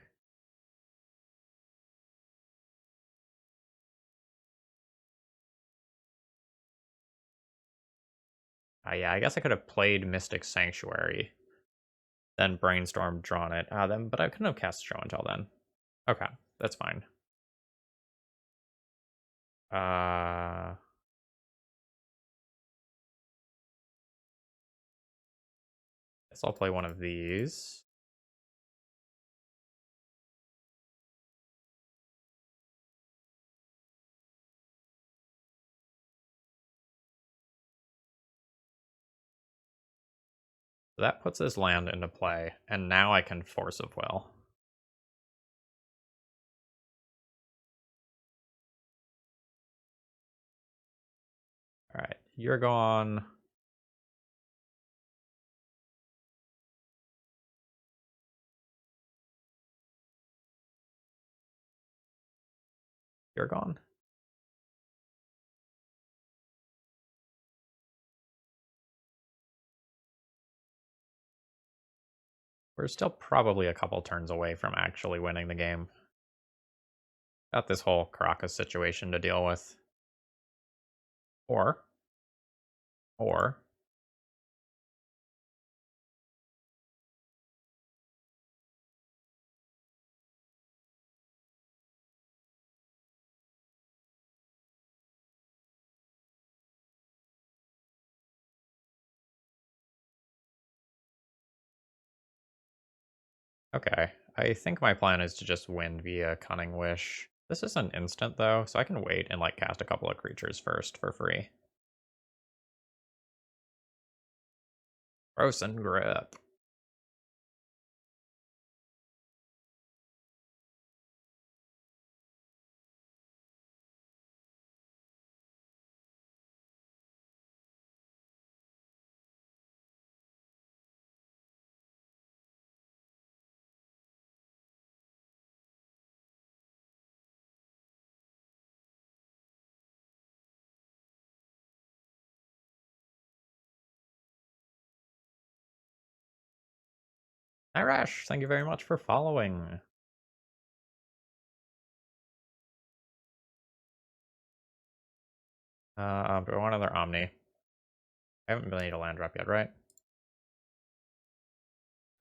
Yeah, I guess I could have played Mystic Sanctuary, then Brainstorm, drawn it. But I couldn't have cast show and tell then. Okay, that's fine. Guess I'll play one of these. So that puts this land into play, and now I can Force of Will. Alright, you're gone. You're gone. We're still probably a couple turns away from actually winning the game. Got this whole Caracas situation to deal with. Or Okay, I think my plan is to just win via Cunning Wish. This is an instant though, so I can wait and like cast a couple of creatures first for free. Frozen Grip. Hi Rash, thank you very much for following. Do I want another Omni? I haven't made a land drop yet, right?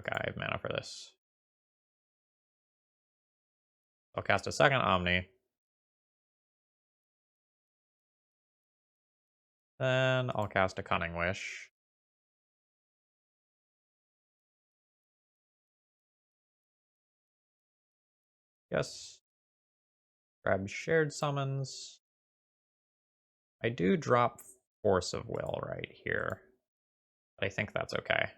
Okay, I have mana for this. I'll cast a second Omni. Then I'll cast a Cunning Wish. Yes. Grab Shared Summons. I do drop Force of Will right here, but I think that's okay.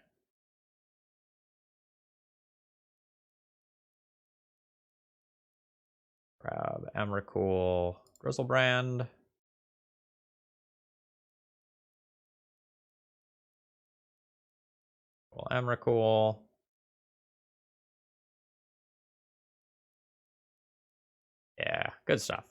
Grab Emrakul, Grizzlebrand. Well, Emrakul. Yeah, good stuff.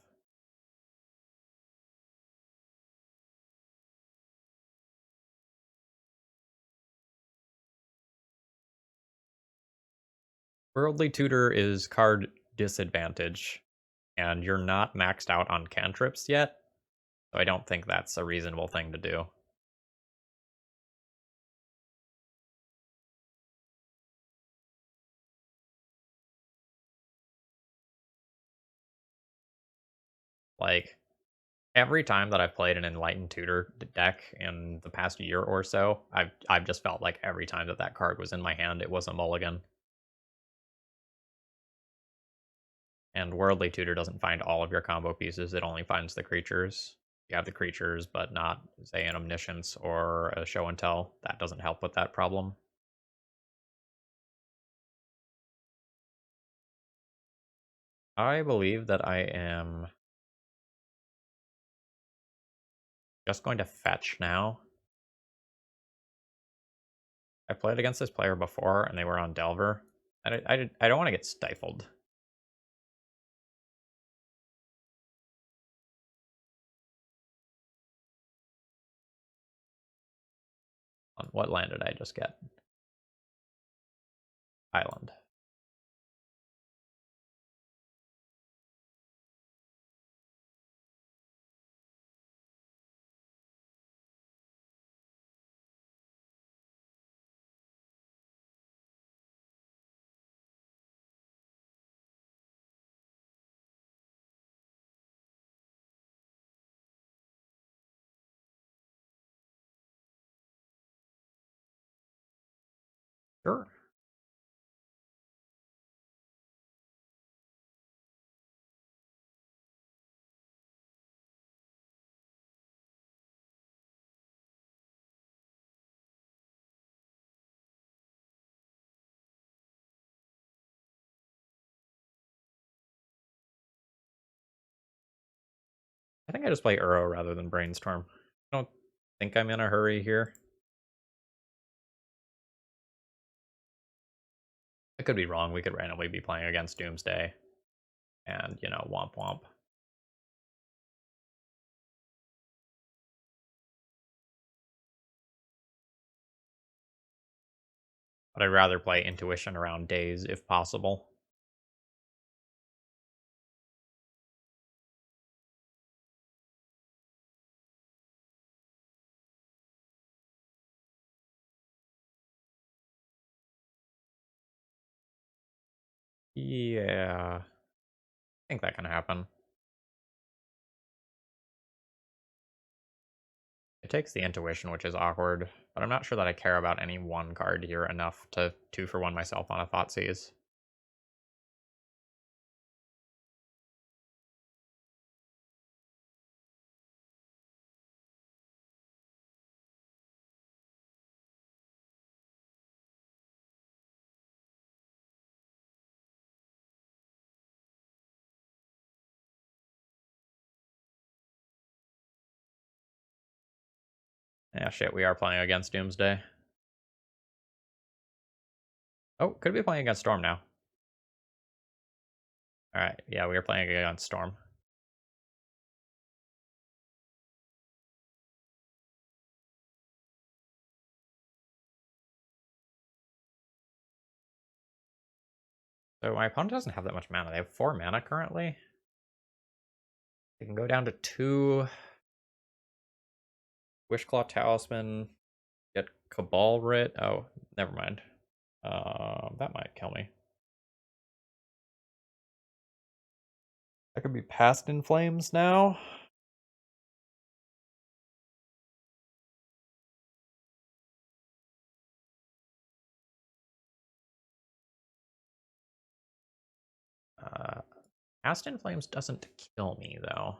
Worldly Tutor is card disadvantage, and you're not maxed out on cantrips yet, so I don't think that's a reasonable thing to do. Like, every time that I've played an Enlightened Tutor deck in the past year or so, I've just felt like every time that that card was in my hand, it was a mulligan. And Worldly Tutor doesn't find all of your combo pieces, it only finds the creatures. You have the creatures, but not, say, an Omniscience or a Show and Tell. That doesn't help with that problem. I believe that I am just going to fetch now. I played against this player before, and they were on Delver. I don't want to get stifled. On what land did I just get? Island. Sure. I think I just play Uro rather than Brainstorm. I don't think I'm in a hurry here. I could be wrong. We could randomly be playing against Doomsday. And, you know, womp womp. But I'd rather play Intuition around Days if possible. Yeah. I think that can happen. It takes the Intuition, which is awkward, but I'm not sure that I care about any one card here enough to 2-for-1 myself on a Thoughtseize. Yeah, shit, we are playing against Doomsday. Oh, could be playing against Storm now. Alright, yeah, we are playing against Storm. So my opponent doesn't have that much mana. They have 4 mana currently. They can go down to 2. Wishclaw Talisman. Get Cabal Writ. Oh, never mind. That might kill me. That could be Past in Flames now. Past in Flames doesn't kill me, though.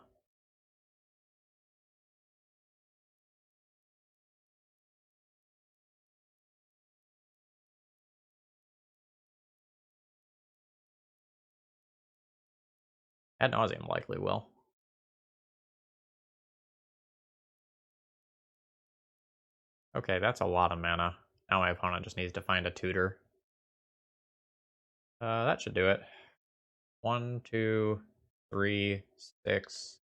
Ad nauseam likely will. Okay, that's a lot of mana. Now my opponent just needs to find a tutor. That should do it. 1, 2, 3, 6,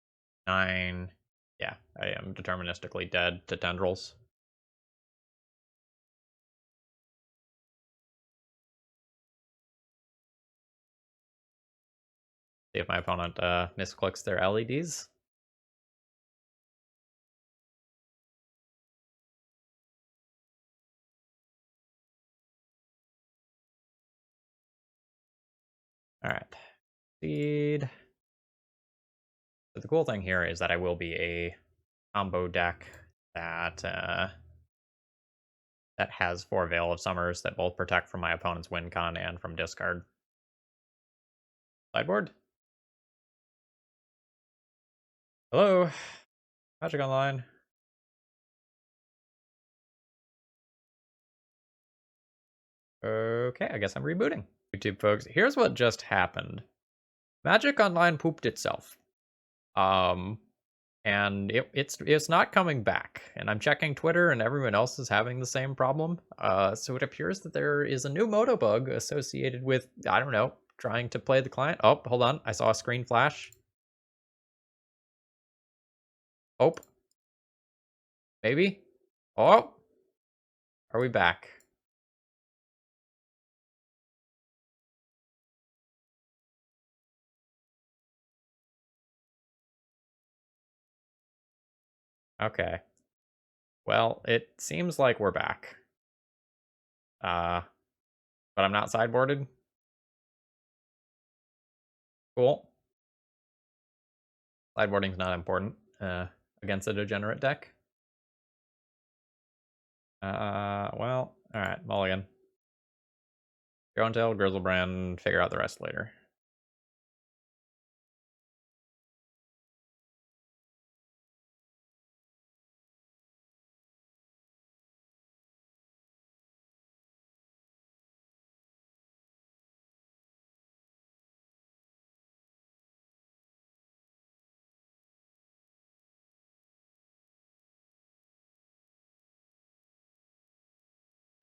9. Yeah, I am deterministically dead to tendrils. See if my opponent misclicks their LEDs. Alright. Speed. So the cool thing here is that I will be a combo deck that that has 4 Veil of Summers that both protect from my opponent's win con and from discard. Sideboard? Hello? Magic Online. Okay, I guess I'm rebooting. YouTube folks, here's what just happened. Magic Online pooped itself. And it's not coming back. And I'm checking Twitter, and everyone else is having the same problem. So it appears that there is a new moto bug associated with, I don't know, trying to play the client. Oh, hold on, I saw a screen flash. Oh, maybe. Oh, are we back? Okay. Well, it seems like we're back. But I'm not sideboarded. Cool. Sideboarding's not important against a degenerate deck. Well, alright, mulligan. Go until Grizzlebrand, figure out the rest later.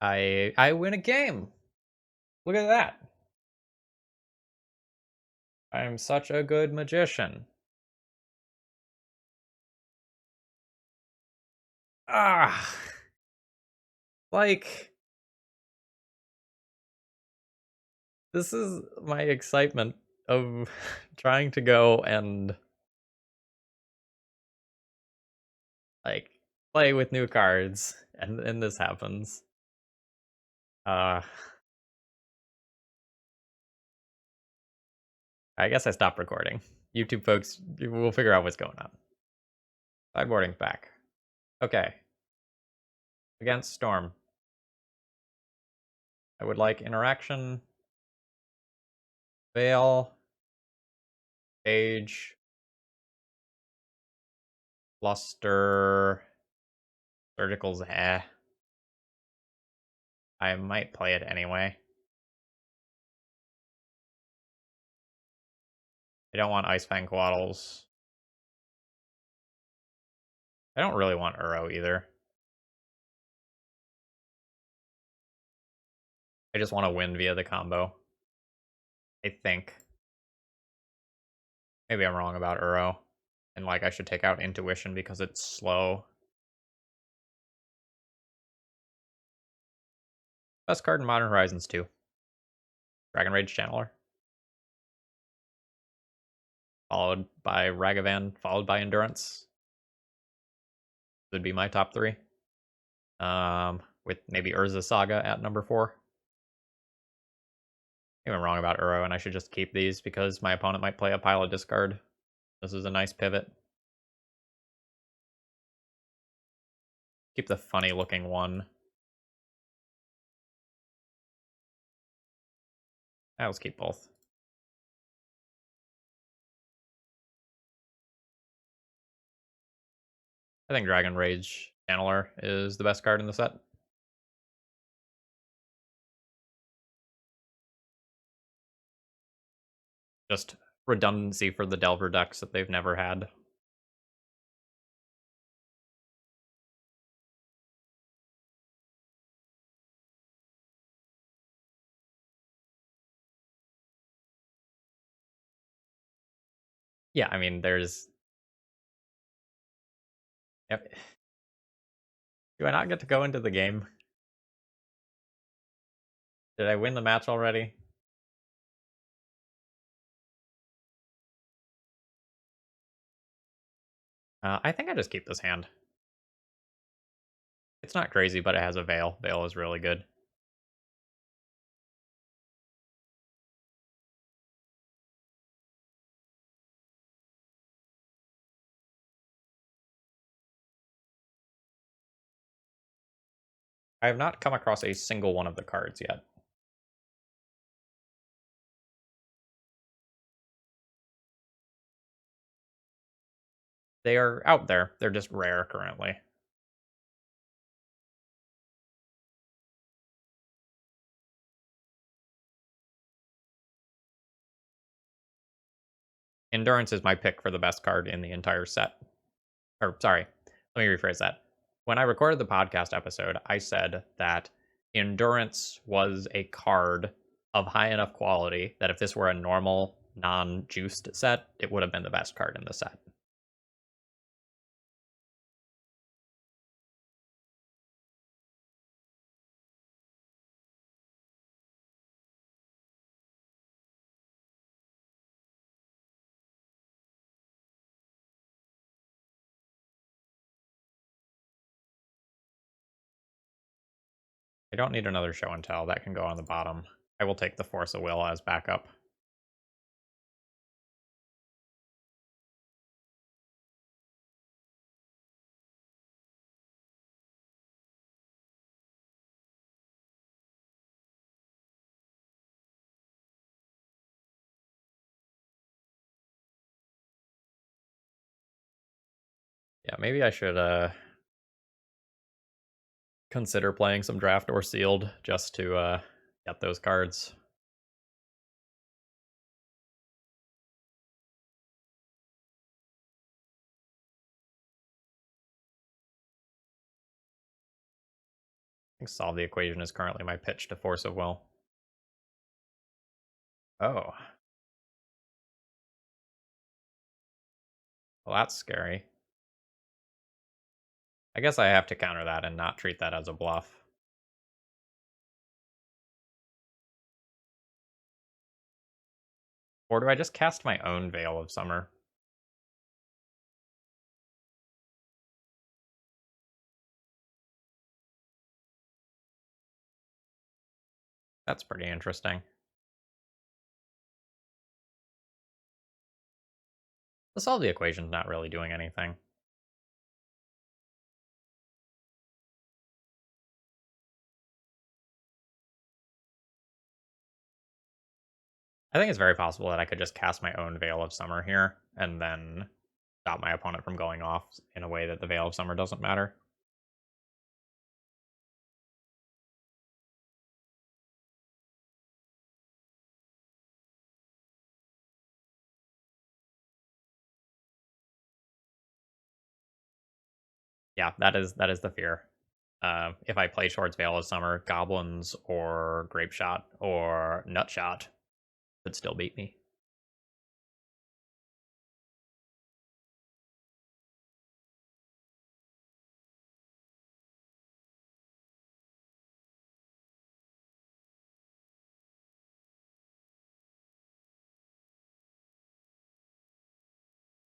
I win a game. Look at that. I'm such a good magician. Ah, like this is my excitement of trying to go and like play with new cards, and this happens. Uh, I guess I stopped recording. YouTube folks, we'll figure out what's going on. Sideboarding's back. Okay. Against Storm. I would like interaction. Veil. Age. Luster. Surgical's I might play it anyway. I don't want Ice Fang Coatls. I don't really want Uro either. I just want to win via the combo. I think. Maybe I'm wrong about Uro. And like I should take out Intuition because it's slow. Best card in Modern Horizons 2. Dragon Rage Channeler. Followed by Ragavan, followed by Endurance. Would be my top 3. With maybe Urza Saga at number 4. Maybe I'm wrong about Uro, and I should just keep these because my opponent might play a pile of discard. This is a nice pivot. Keep the funny looking one. Let's keep both. I think Dragon Rage Channeler is the best card in the set. Just redundancy for the Delver decks that they've never had. Yeah, I mean, there's... Yep. Do I not get to go into the game? Did I win the match already? I think I just keep this hand. It's not crazy, but it has a Veil. Veil is really good. I have not come across a single one of the cards yet. They are out there. They're just rare currently. Endurance is my pick for the best card in the entire set. Or, sorry, let me rephrase that. When I recorded the podcast episode, I said that Endurance was a card of high enough quality that if this were a normal, non-juiced set, it would have been the best card in the set. I don't need another show and tell. That can go on the bottom. I will take the Force of Will as backup. Yeah, maybe I should consider playing some draft or sealed just to get those cards. I think Solve the Equation is currently my pitch to Force of Will. Oh. Well, that's scary. I guess I have to counter that and not treat that as a bluff. Or do I just cast my own Veil of Summer? That's pretty interesting. The Solve the Equation's not really doing anything. I think it's very possible that I could just cast my own Veil of Summer here, and then stop my opponent from going off in a way that the Veil of Summer doesn't matter. Yeah, that is the fear. if I play Short's Veil of Summer, Goblins or Grape Shot or Nut Shot could still beat me.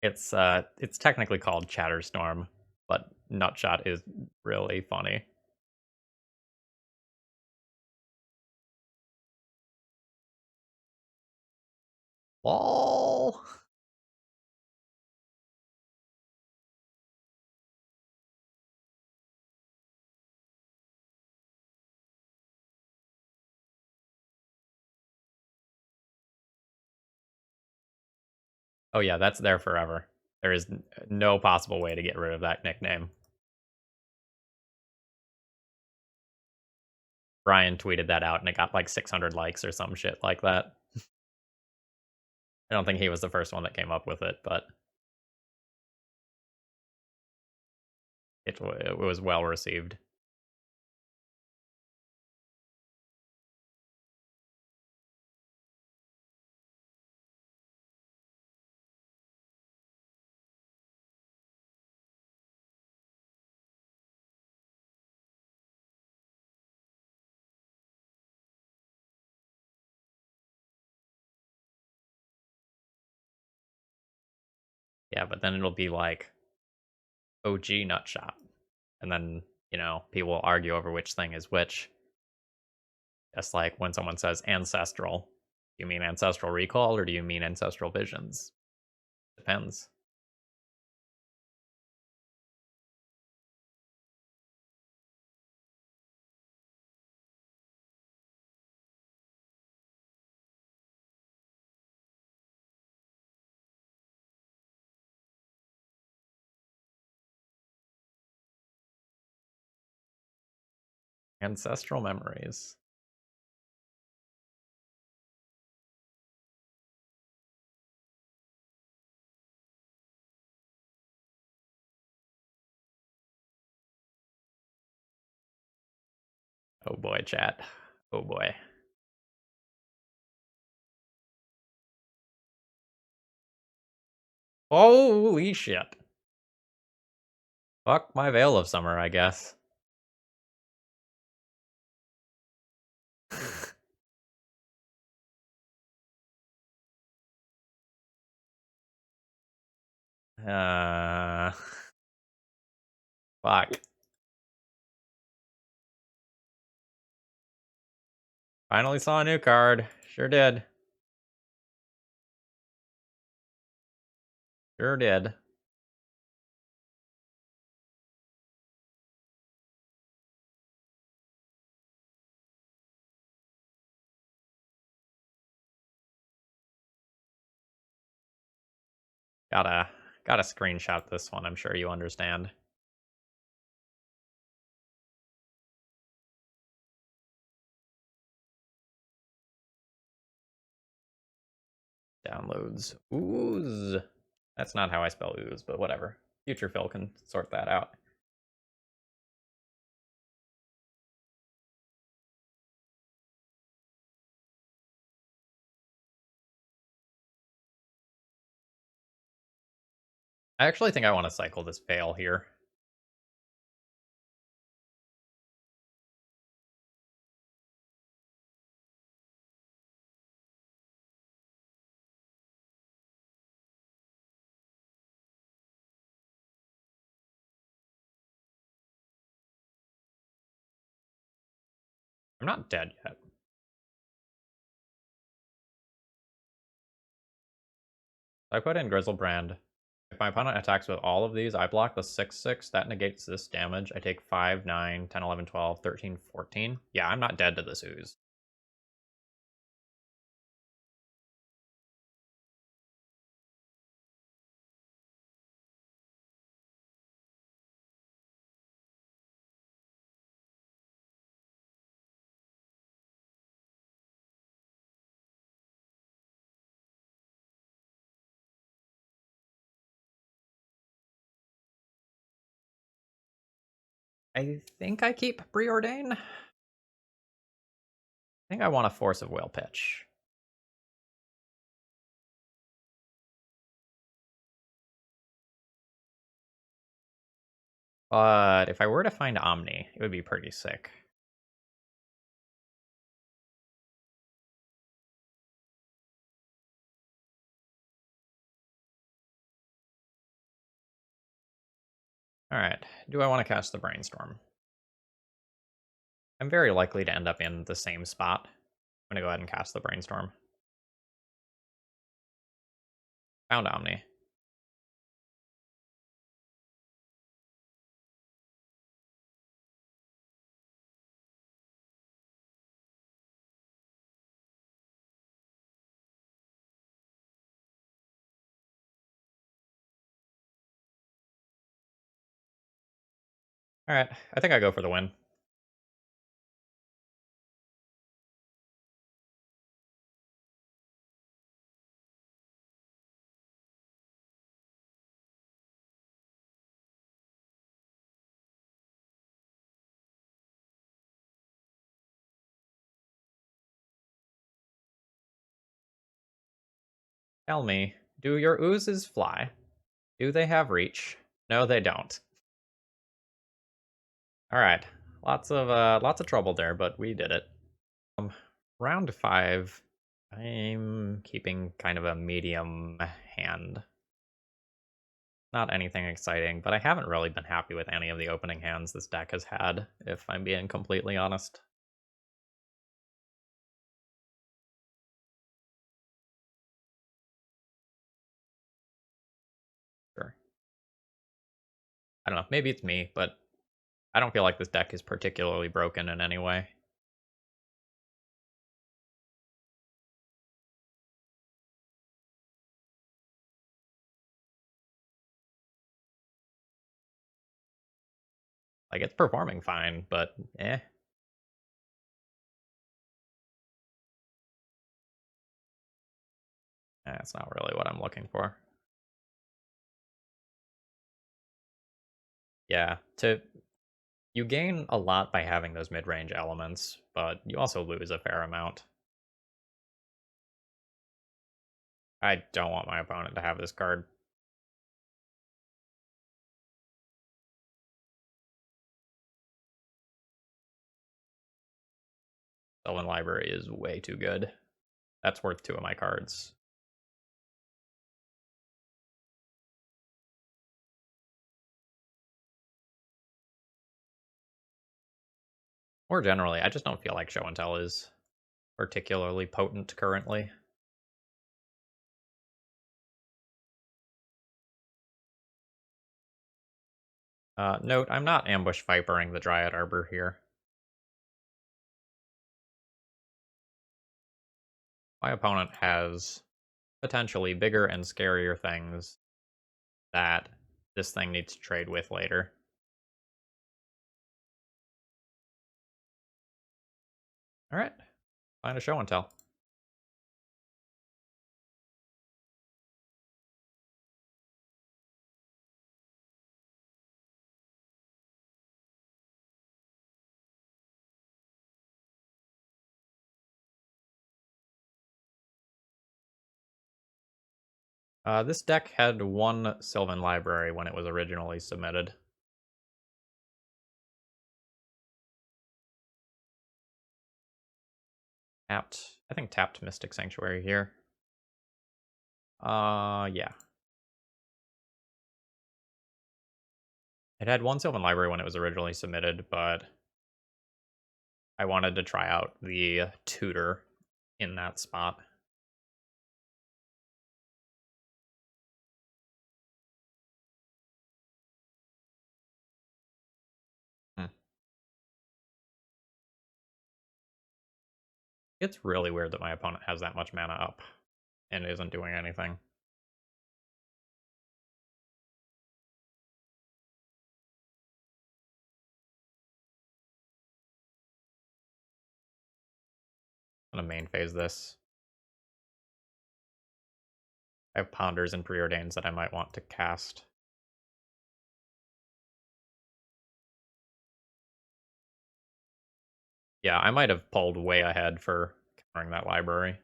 It's technically called Chatterstorm, but Nutshot is really funny. LOL. Oh yeah, that's there forever. There is no possible way to get rid of that nickname. Brian tweeted that out and it got like 600 likes or some shit like that. I don't think he was the first one that came up with it, but it was well received. Yeah, but then it'll be like OG Nutshot. And then, people will argue over which thing is which. Just like when someone says ancestral. Do you mean ancestral recall or do you mean ancestral visions? Depends. Ancestral memories. Oh boy, chat. Oh boy. Holy shit. Fuck my Veil of Summer, I guess. uh, fuck. Finally saw a new card. Sure did. Sure did. Gotta screenshot this one, I'm sure you understand. Downloads. Ooze. That's not how I spell ooze, but whatever. Future Phil can sort that out. I actually think I want to cycle this Veil here. I'm not dead yet. I put in Grizzlebrand. If my opponent attacks with all of these, I block the 6/6. That negates this damage. I take 5, 9, 10, 11, 12, 13, 14. Yeah, I'm not dead to this ooze. I think I keep Preordain. I think I want a Force of Will pitch. But if I were to find Omni, it would be pretty sick. Alright, do I want to cast the Brainstorm? I'm very likely to end up in the same spot. I'm going to go ahead and cast the Brainstorm. Found Omni. Alright, I think I go for the win. Tell me, do your oozes fly? Do they have reach? No, they don't. Alright, lots of trouble there, but we did it. Round 5, I'm keeping kind of a medium hand. Not anything exciting, but I haven't really been happy with any of the opening hands this deck has had, if I'm being completely honest. Sure. I don't know, maybe it's me, but I don't feel like this deck is particularly broken in any way. Like, it's performing fine, but eh. That's not really what I'm looking for. Yeah, you gain a lot by having those mid-range elements, but you also lose a fair amount. I don't want my opponent to have this card. Sylvan Library is way too good. That's worth 2 of my cards. More generally, I just don't feel like Show and Tell is particularly potent currently. Note, I'm not Ambush Vipering the Dryad Arbor here. My opponent has potentially bigger and scarier things that this thing needs to trade with later. Alright, find a Show and Tell. This deck had 1 Sylvan Library when it was originally submitted. Tapped, I think tapped Mystic Sanctuary here. Yeah. It had 1 Sylvan Library when it was originally submitted, but I wanted to try out the tutor in that spot. Hmm. It's really weird that my opponent has that much mana up and isn't doing anything. I'm gonna main phase this. I have Ponders and Preordains that I might want to cast. Yeah, I might have pulled way ahead for countering that library.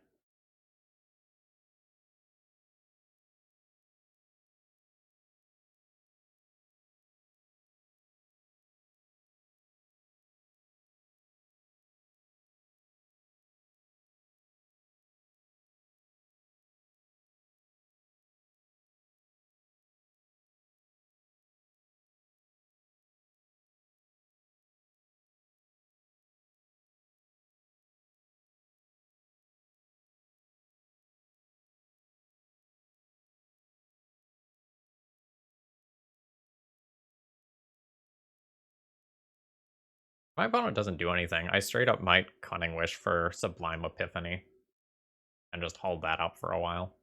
My opponent doesn't do anything. I straight up might Cunning Wish for Sublime Epiphany and just hold that up for a while.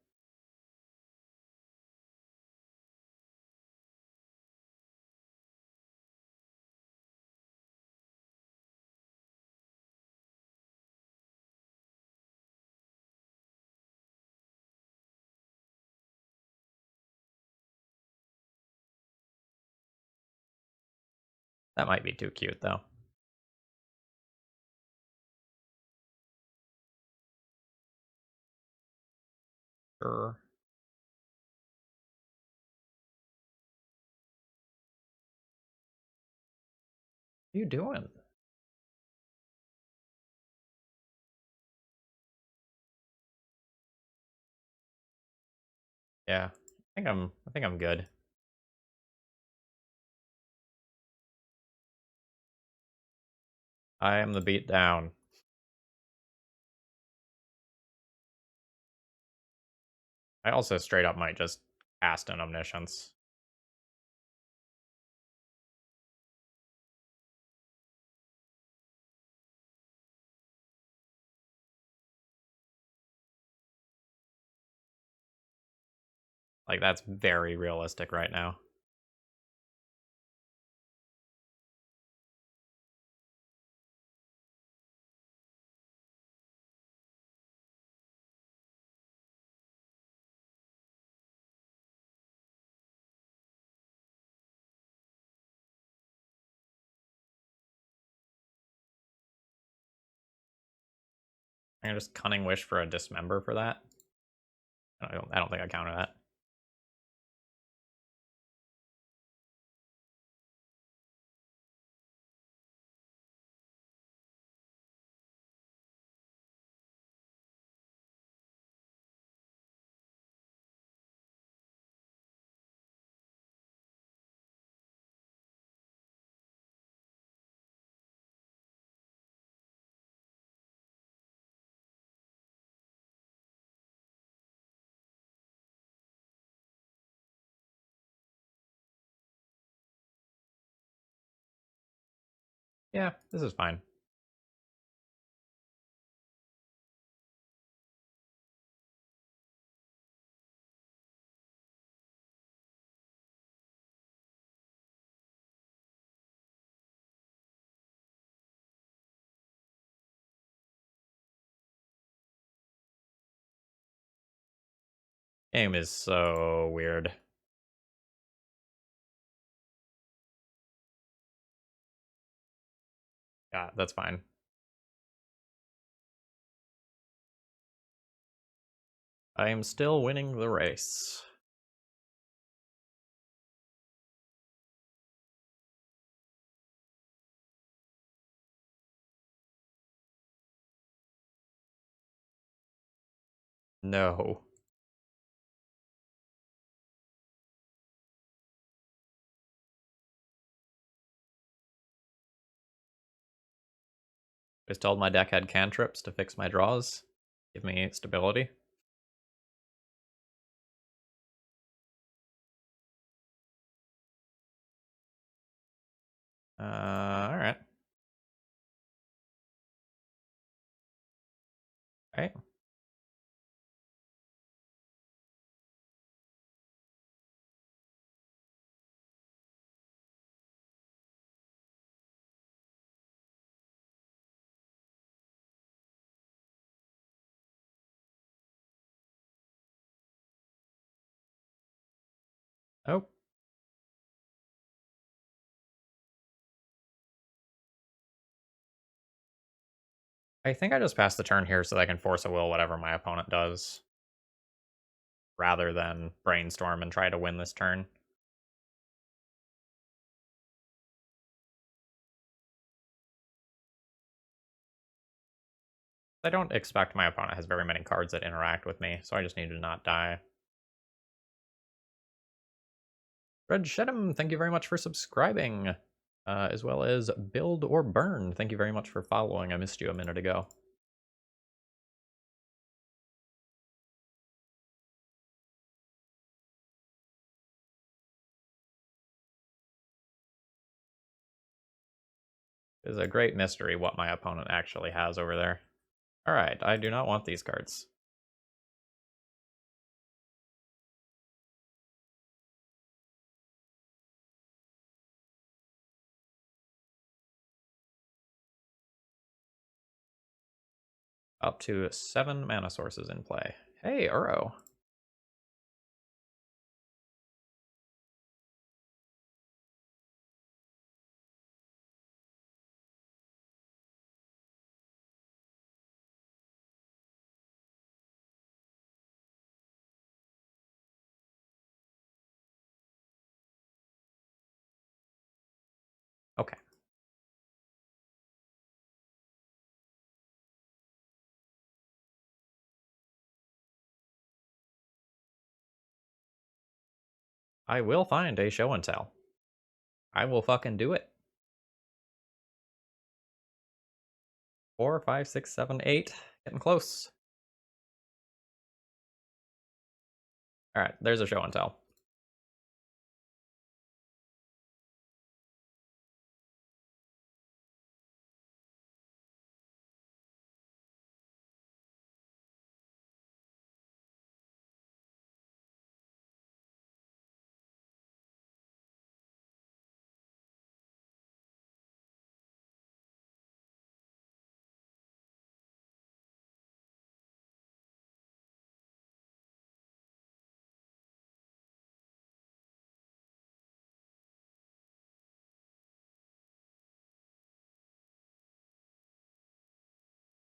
That might be too cute, though. Sure. What are you doing? Yeah, I think I'm good. I am the beat down. I also straight up might just cast an Omniscience. Like, that's very realistic right now. I'm gonna just Cunning Wish for a Dismember for that. I don't think I counter that. Yeah, this is fine. Game is so weird. Yeah, that's fine. I am still winning the race. No. Just told my deck had cantrips to fix my draws. Give me stability. Alright. Alright. Oh. I think I just pass the turn here so that I can force a will whatever my opponent does, rather than brainstorm and try to win this turn. I don't expect my opponent has very many cards that interact with me, so I just need to not die. Red Shedham, thank you very much for subscribing, as well as Build or Burn. Thank you very much for following. I missed you a minute ago. It's a great mystery what my opponent actually has over there. Alright, I do not want these cards. Up to 7 mana sources in play. Hey, Uro. Okay. I will find a show and tell. I will fucking do it. 4, 5, 6, 7, 8. Getting close. Alright, there's a show and tell.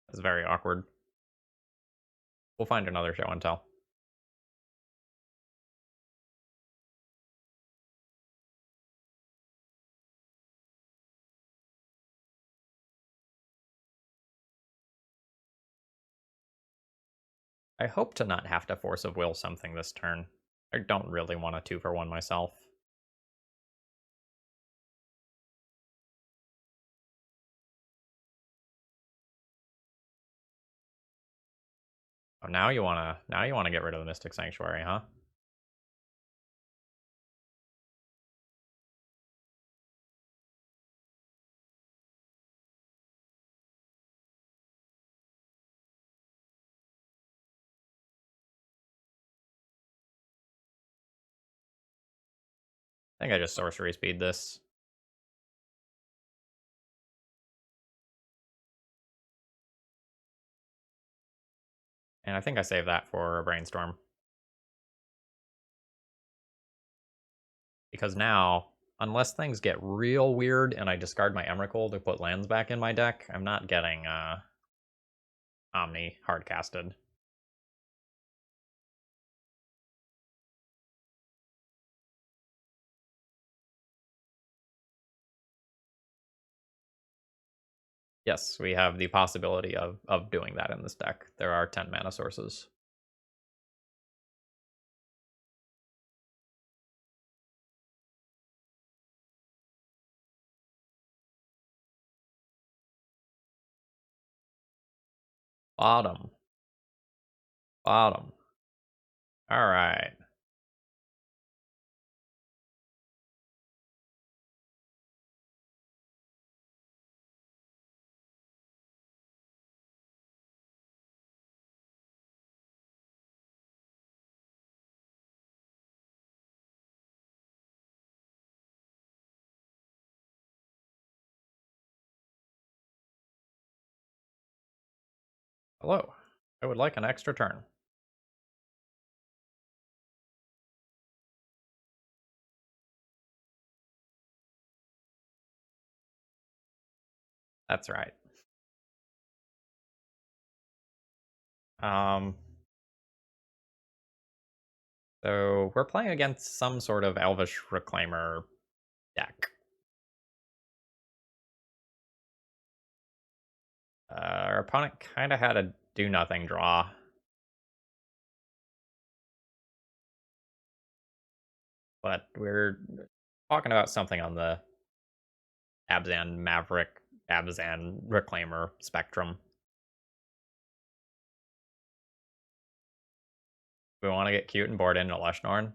It's very awkward. We'll find another show and tell. I hope to not have to force of will something this turn. I don't really want a 2-for-1 myself. Oh, now you wanna get rid of the Mystic Sanctuary, huh? I think I just sorcery speed this. And I think I save that for a brainstorm. Because now, unless things get real weird and I discard my Emrakul to put lands back in my deck, I'm not getting Omni hardcasted. Yes, we have the possibility of doing that in this deck. There are 10 mana sources. Bottom. Bottom. Alright. Hello. I would like an extra turn. That's right. So we're playing against some sort of Elvish Reclaimer deck. Our opponent kind of had a do-nothing draw. But we're talking about something on the Abzan Maverick, Abzan Reclaimer spectrum. We want to get cute and board into Leshnorn?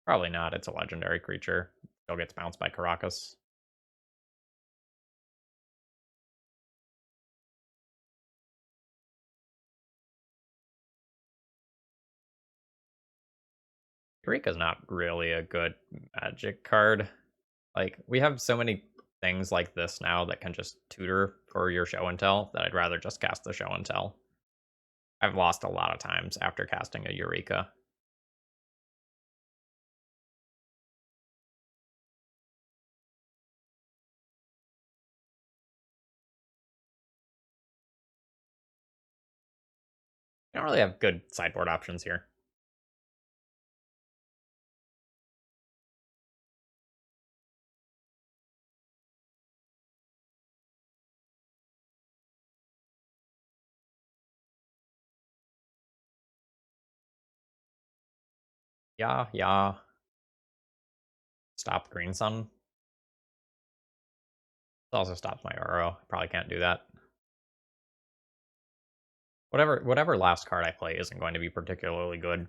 Probably not. It's a legendary creature. Still gets bounced by Caracas. Eureka's not really a good Magic card. Like, we have so many things like this now that can just tutor for your show and tell that I'd rather just cast the show and tell. I've lost a lot of times after casting a Eureka. I don't really have good sideboard options here. Yeah. Stop Green Sun. It also stops my Uro. Probably can't do that. Whatever last card I play isn't going to be particularly good.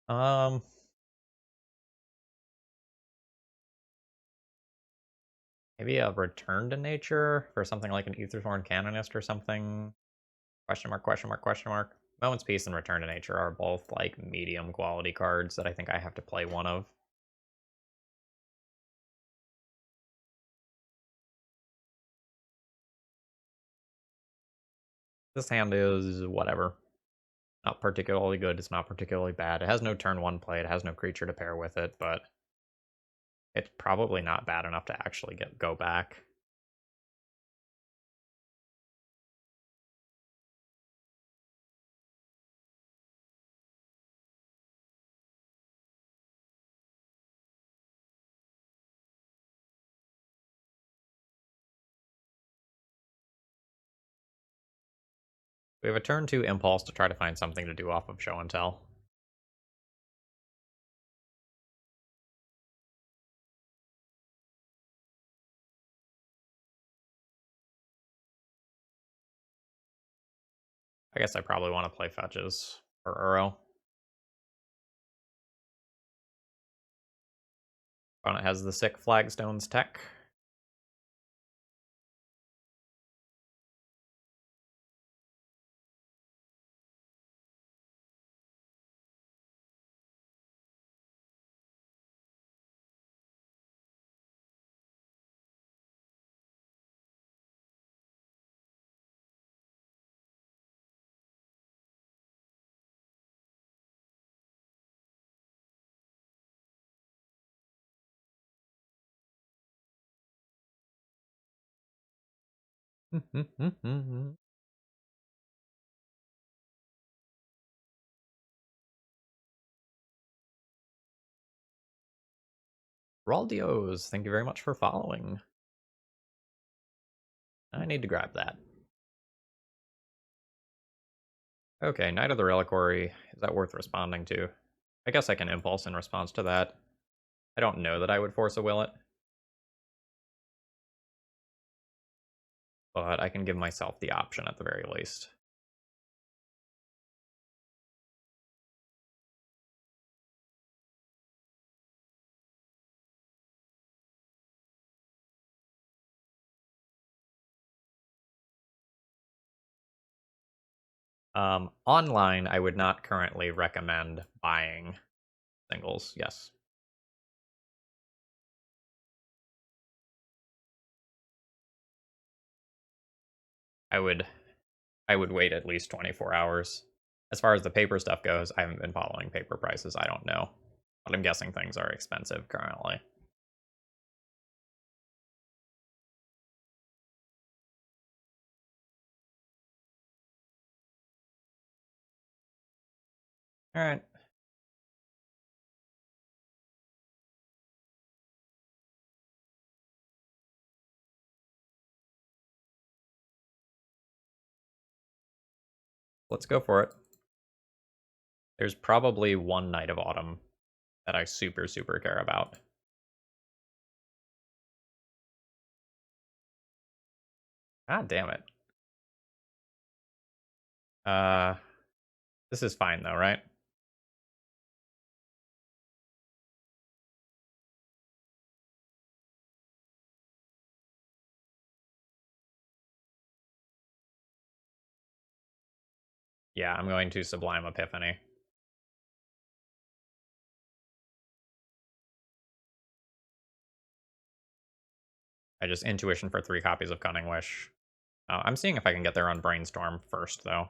Um, Maybe a Return to Nature for something like an Aetherthorn Canonist or something. Question mark, question mark, question mark. Moment's Peace and Return to Nature are both like medium quality cards that I think I have to play one of. This hand is whatever. Not particularly good, it's not particularly bad. It has no turn 1 play, it has no creature to pair with it, but it's probably not bad enough to actually go back. We have a turn 2 impulse to try to find something to do off of show and tell. I guess I probably want to play fetches for Uro. Opponent has the sick Flagstones tech. Raldios, thank you very much for following. I need to grab that. Okay, Knight of the Reliquary. Is that worth responding to? I guess I can impulse in response to that. I don't know that I would force a will it. But I can give myself the option at the very least. Online, I would not currently recommend buying singles, yes. I would wait at least 24 hours. As far as the paper stuff goes, I haven't been following paper prices. I don't know. But I'm guessing things are expensive currently. Alright. Let's go for it. There's probably one Night of Autumn that I super, super care about. God damn it. This is fine though, right? Yeah, I'm going to Sublime Epiphany. I just Intuition for 3 copies of Cunning Wish. I'm seeing if I can get there on Brainstorm first, though.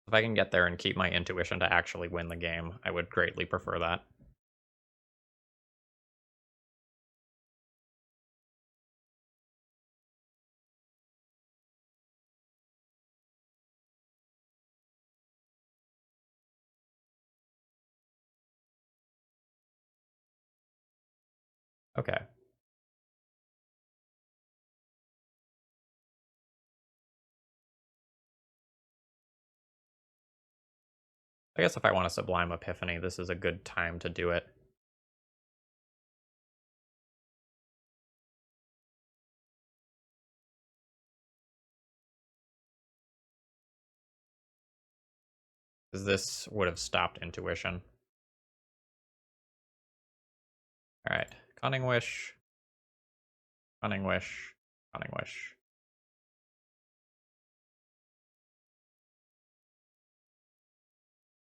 If I can get there and keep my Intuition to actually win the game, I would greatly prefer that. Okay. I guess if I want a Sublime Epiphany, this is a good time to do it. Because this would have stopped Intuition. Alright. Cunning Wish. Cunning Wish. Cunning Wish.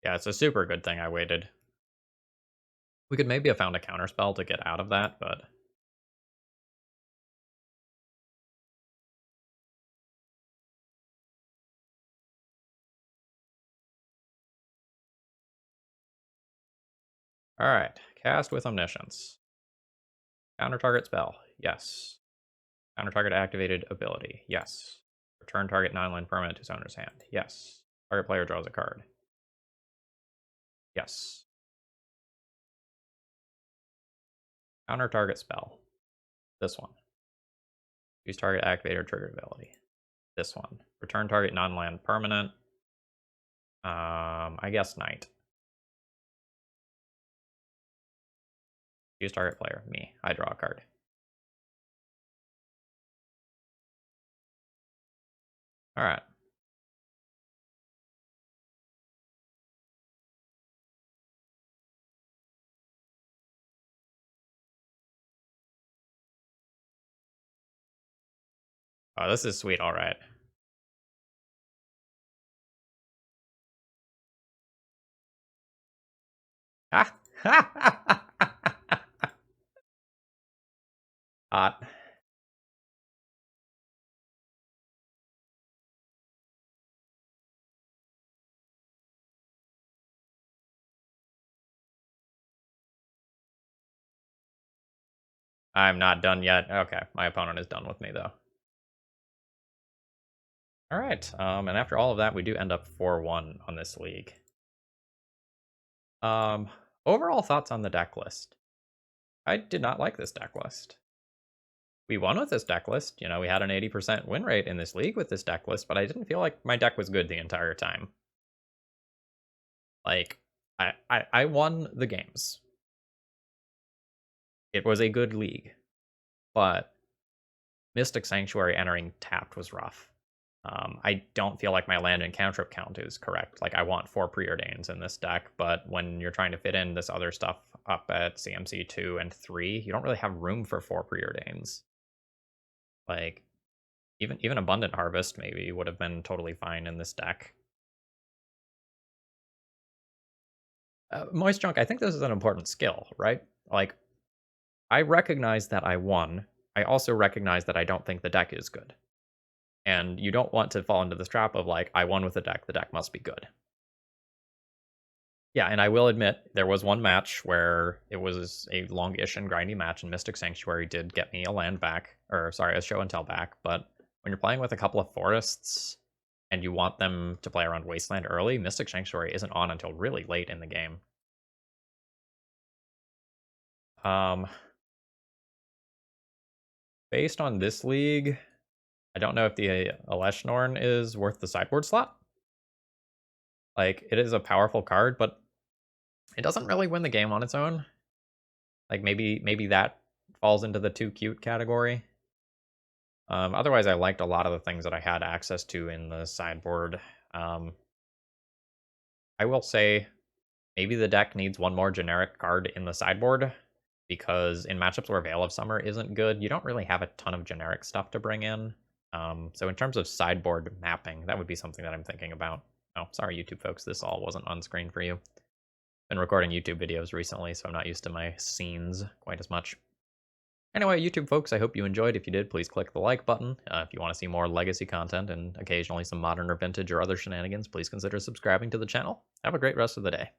Yeah, it's a super good thing I waited. We could maybe have found a counterspell to get out of that, but... Alright. Cast with Omniscience. Counter target spell. Yes. Counter target activated ability. Yes. Return target non-land permanent to its owner's hand. Yes. Target player draws a card. Yes. Counter target spell. This one. Use target activated or triggered ability. This one. Return target non-land permanent. I guess Knight. Use target player. Me. I draw a card. Alright. Oh, this is sweet, alright. Ah! Hot. I'm not done yet. Okay, my opponent is done with me, though. Alright, and after all of that, we do end up 4-1 on this league. Overall thoughts on the deck list. I did not like this deck list. We won with this deck list. You know, we had an 80% win rate in this league with this deck list, but I didn't feel like my deck was good the entire time. Like, I won the games. It was a good league, but Mystic Sanctuary entering tapped was rough. I don't feel like my land and cantrip count is correct. Like, I want 4 preordains in this deck, but when you're trying to fit in this other stuff up at CMC 2 and 3, you don't really have room for 4 preordains. Like, even Abundant Harvest maybe would have been totally fine in this deck. Moist Junk, I think this is an important skill, right? Like, I recognize that I won. I also recognize that I don't think the deck is good. And you don't want to fall into this trap of, like, I won with the deck must be good. Yeah, and I will admit, there was one match where it was a longish and grindy match, and Mystic Sanctuary did get me a land back, or sorry, a show and tell back, but when you're playing with a couple of forests, and you want them to play around Wasteland early, Mystic Sanctuary isn't on until really late in the game. Based on this league, I don't know if the Aleshnorn is worth the sideboard slot. Like, it is a powerful card, but it doesn't really win the game on its own. Like, maybe that falls into the too cute category. Otherwise, I liked a lot of the things that I had access to in the sideboard. I will say, maybe the deck needs one more generic card in the sideboard, because in matchups where Veil of Summer isn't good, you don't really have a ton of generic stuff to bring in. So in terms of sideboard mapping, that would be something that I'm thinking about. Oh, sorry, YouTube folks, this all wasn't on screen for you. Been recording YouTube videos recently, so I'm not used to my scenes quite as much. Anyway, YouTube folks, I hope you enjoyed. If you did, please click the like button. If you want to see more legacy content and occasionally some modern or vintage or other shenanigans, please consider subscribing to the channel. Have a great rest of the day.